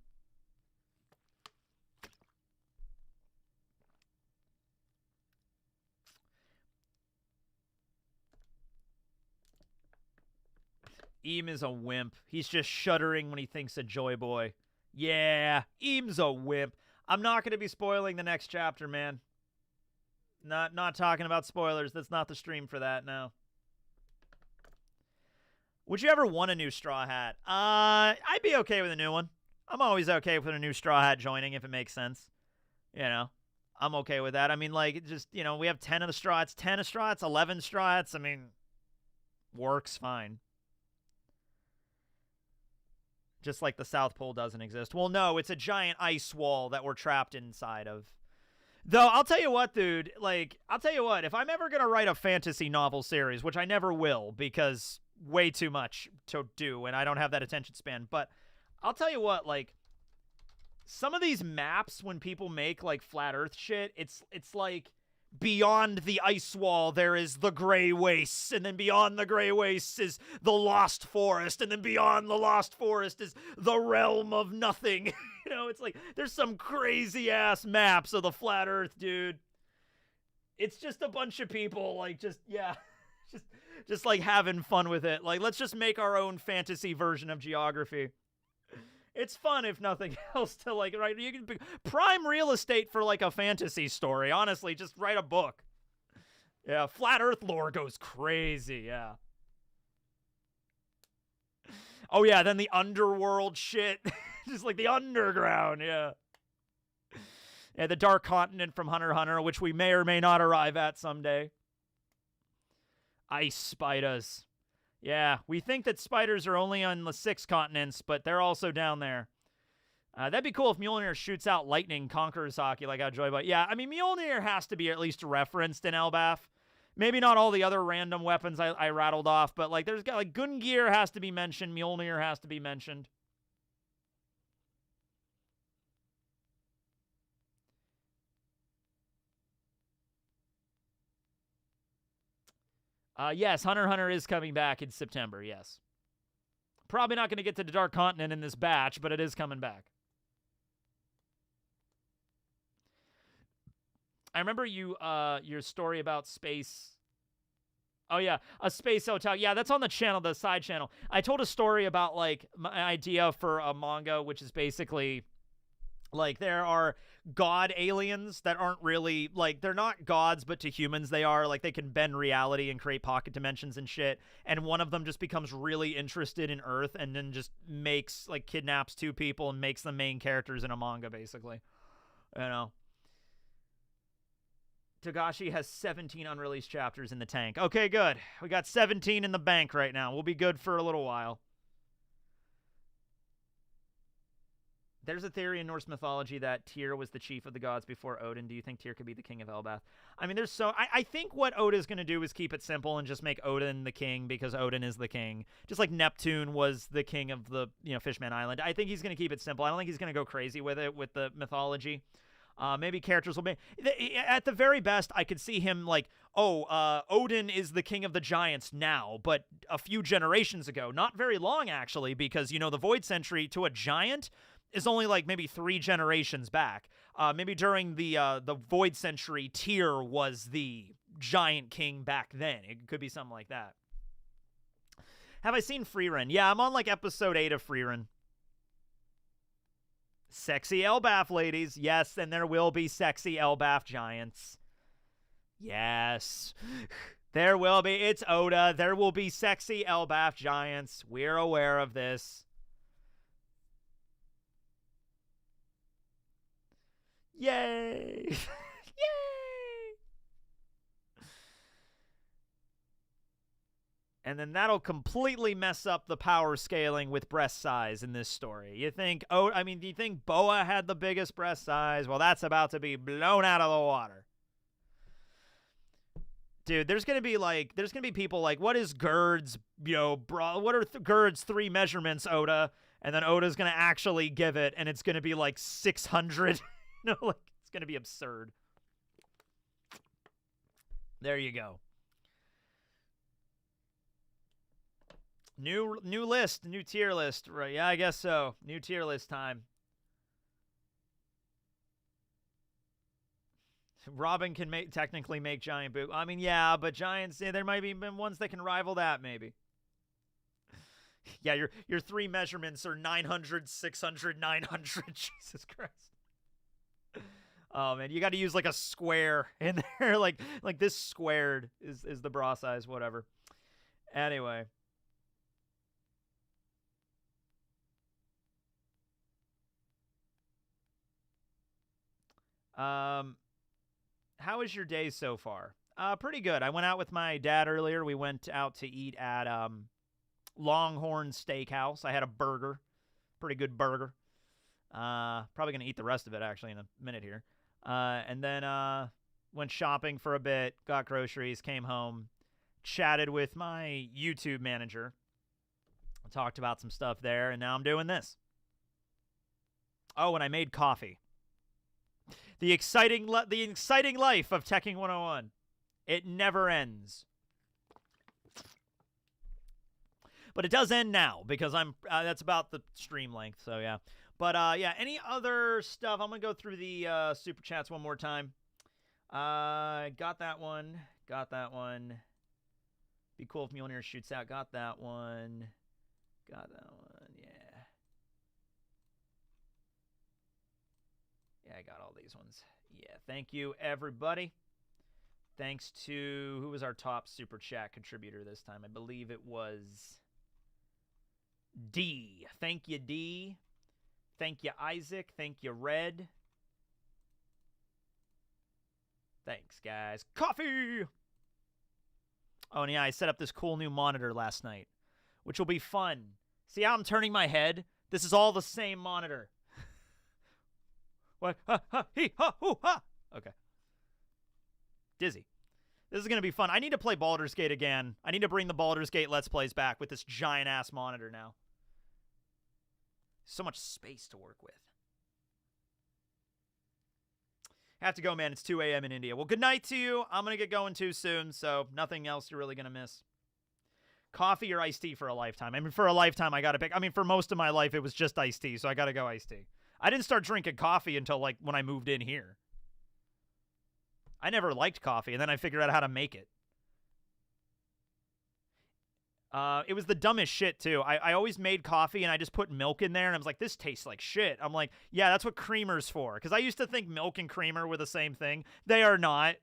S1: Eam is a wimp. He's just shuddering when he thinks of Joy Boy. Yeah, Eam's a wimp. I'm not going to be spoiling the next chapter, man. Not talking about spoilers. That's not the stream for that, no. Would you ever want a new Straw Hat? I'd be okay with a new one. I'm always okay with a new Straw Hat joining if it makes sense. You know, I'm okay with that. I mean, like, just, you know, we have 10 of the Straw Hats, 10 of Straw Hats, 11 Straw Hats. I mean, works fine. Just like the South Pole doesn't exist. Well, no, it's a giant ice wall that we're trapped inside of. Though, I'll tell you what, dude. Like, I'll tell you what. If I'm ever going to write a fantasy novel series, which I never will because way too much to do and I don't have that attention span. But I'll tell you what, like, some of these maps when people make, like, flat Earth shit, it's like beyond the ice wall, there is the gray wastes, and then beyond the gray wastes is the lost forest, and then beyond the lost forest is the realm of nothing. You know, it's like, there's some crazy-ass maps of the flat Earth, dude. It's just a bunch of people, like, just like having fun with it. Like, let's just make our own fantasy version of geography. It's fun, if nothing else, to, like, right? You can prime real estate for, like, a fantasy story. Honestly, just write a book. Yeah, Flat Earth lore goes crazy, yeah. Oh, yeah, then the underworld shit. Just, like, the underground, yeah. Yeah, the Dark Continent from Hunter x Hunter, which we may or may not arrive at someday. Ice spiders. Yeah, we think that spiders are only on the 6 continents, but they're also down there. That'd be cool if Mjolnir shoots out lightning, conquers Haki like how Joybot. Yeah, I mean, Mjolnir has to be at least referenced in Elbaf. Maybe not all the other random weapons I rattled off, but, like, there's got, like, Gungnir has to be mentioned, Mjolnir has to be mentioned. Yes, Hunter x Hunter is coming back in September, yes. Probably not going to get to the Dark Continent in this batch, but it is coming back. I remember your story about space. Oh, yeah, a space hotel. Yeah, that's on the channel, the side channel. I told a story about, like, my idea for a manga, which is basically, like, there are god aliens that aren't really, like, they're not gods, but to humans they are. Like, they can bend reality and create pocket dimensions and shit. And one of them just becomes really interested in Earth and then just makes, like, kidnaps 2 people and makes them main characters in a manga, basically. You know? Togashi has 17 unreleased chapters in the tank. Okay, good. We got 17 in the bank right now. We'll be good for a little while. There's a theory in Norse mythology that Tyr was the chief of the gods before Odin. Do you think Tyr could be the king of Elbaf? I mean, there's so... I think what Oda's going to do is keep it simple and just make Odin the king because Odin is the king. Just like Neptune was the king of the, you know, Fishman Island. I think he's going to keep it simple. I don't think he's going to go crazy with it, with the mythology. Maybe characters will be... At the very best, I could see him like, Odin is the king of the giants now, but a few generations ago. Not very long, actually, because, you know, the Void Century to a giant is only like maybe 3 generations back. Maybe during the Void Century, Tyr was the giant king back then. It could be something like that. Have I seen Freerun? Yeah, I'm on like episode 8 of Freerun. Sexy Elbaf ladies. Yes, and there will be sexy Elbaf giants. Yes. There will be. It's Oda. There will be sexy Elbaf giants. We're aware of this. Yay! Yay! And then that'll completely mess up the power scaling with breast size in this story. You think, do you think Boa had the biggest breast size? Well, that's about to be blown out of the water. Dude, there's going to be people like, what is Gerd's, what are Gerd's 3 measurements, Oda? And then Oda's going to actually give it, and it's going to be like 600. No, like, it's going to be absurd. There you go. New list, new tier list, right? Yeah, I guess so. New tier list time. Robin can technically make giant boob. I mean, yeah, but giants, there might be ones that can rival that, maybe. Yeah, your 3 measurements are 900, 600, 900. Jesus Christ. Oh man, you got to use like a square in there, like this squared is the bra size, whatever. Anyway. How is your day so far? Pretty good. I went out with my dad earlier. We went out to eat at Longhorn Steakhouse. I had a burger. Pretty good burger. Probably going to eat the rest of it, actually, in a minute here. And then went shopping for a bit, got groceries, came home, chatted with my YouTube manager, talked about some stuff there, and now I'm doing this. Oh, and I made coffee. The exciting life of Teching 101. It never ends. But it does end now because I'm that's about the stream length, so yeah. But yeah, any other stuff? I'm going to go through the super chats one more time. Got that one. Got that one. Be cool if Mjolnir shoots out. Got that one. Got that one. Yeah. Yeah, I got all these ones. Yeah, thank you, everybody. Thanks to, who was our top Super Chat contributor this time? I believe it was D. Thank you, D. Thank you, Isaac. Thank you, Red. Thanks, guys. Coffee! Oh, and yeah, I set up this cool new monitor last night, which will be fun. See how I'm turning my head? This is all the same monitor. What? Ha, ha, he, ha, hoo, ha. Okay. Dizzy. This is going to be fun. I need to play Baldur's Gate again. I need to bring the Baldur's Gate Let's Plays back with this giant-ass monitor now. So much space to work with. Have to go, man. It's 2 a.m. in India. Well, good night to you. I'm going to get going too soon, so nothing else you're really going to miss. Coffee or iced tea for a lifetime? I mean, for a lifetime, I got to pick. I mean, for most of my life, it was just iced tea, so I got to go iced tea. I didn't start drinking coffee until, like, when I moved in here. I never liked coffee, and then I figured out how to make it. It was the dumbest shit, too. I always made coffee, and I just put milk in there, and I was like, this tastes like shit. I'm like, yeah, that's what creamer's for. Because I used to think milk and creamer were the same thing. They are not.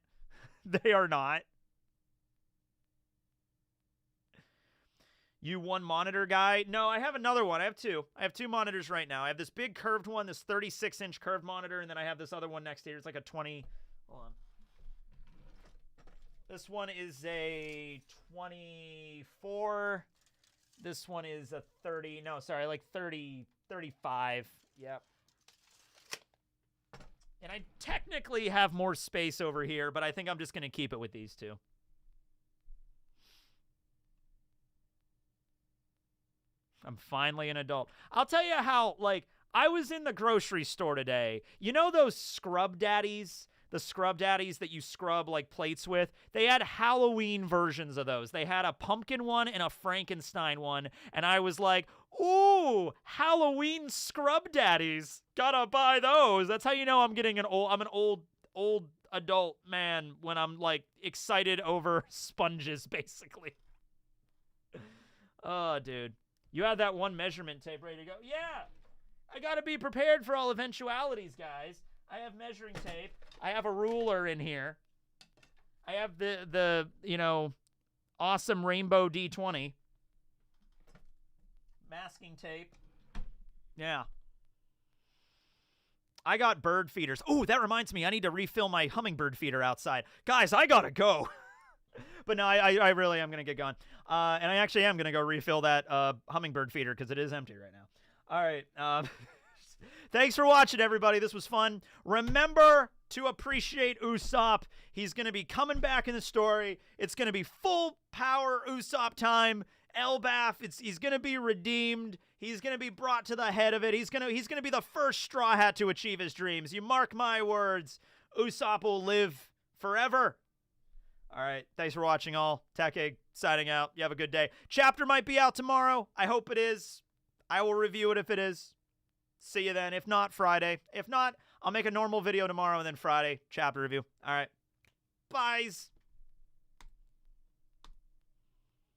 S1: They are not. You one monitor guy? No, I have another one. I have two. I have two monitors right now. I have this big curved one, this 36-inch curved monitor, and then I have this other one next to it. It's like a 20... Hold on. This one is a 24. This one is a 30. No, sorry, like 30, 35. Yep. And I technically have more space over here, but I think I'm just going to keep it with these two. I'm finally an adult. I'll tell you how, like, I was in the grocery store today. You know those scrub daddies? The scrub daddies that you scrub, like, plates with? They had Halloween versions of those. They had a pumpkin one and a Frankenstein one. And I was like, ooh, Halloween scrub daddies. Gotta buy those. That's how you know I'm getting I'm an old adult man when I'm, like, excited over sponges, basically. Oh, dude. You had that one measurement tape ready to go. Yeah, I gotta be prepared for all eventualities, guys. I have measuring tape. I have a ruler in here. I have the you know, awesome rainbow D20. Masking tape. Yeah. I got bird feeders. Oh, that reminds me. I need to refill my hummingbird feeder outside. Guys, I gotta go. But no, I really am going to get going. And I actually am going to go refill that hummingbird feeder because it is empty right now. All right. Thanks for watching, everybody. This was fun. Remember to appreciate Usopp. He's going to be coming back in the story. It's going to be full power Usopp time. Elbaf, he's going to be redeemed. He's going to be brought to the head of it. He's going to be the first Straw Hat to achieve his dreams. You mark my words. Usopp will live forever. All right. Thanks for watching, all. Tech Egg signing out. You have a good day. Chapter might be out tomorrow. I hope it is. I will review it if it is. See you then. If not, Friday. If not, I'll make a normal video tomorrow and then Friday, chapter review. All right. Byes.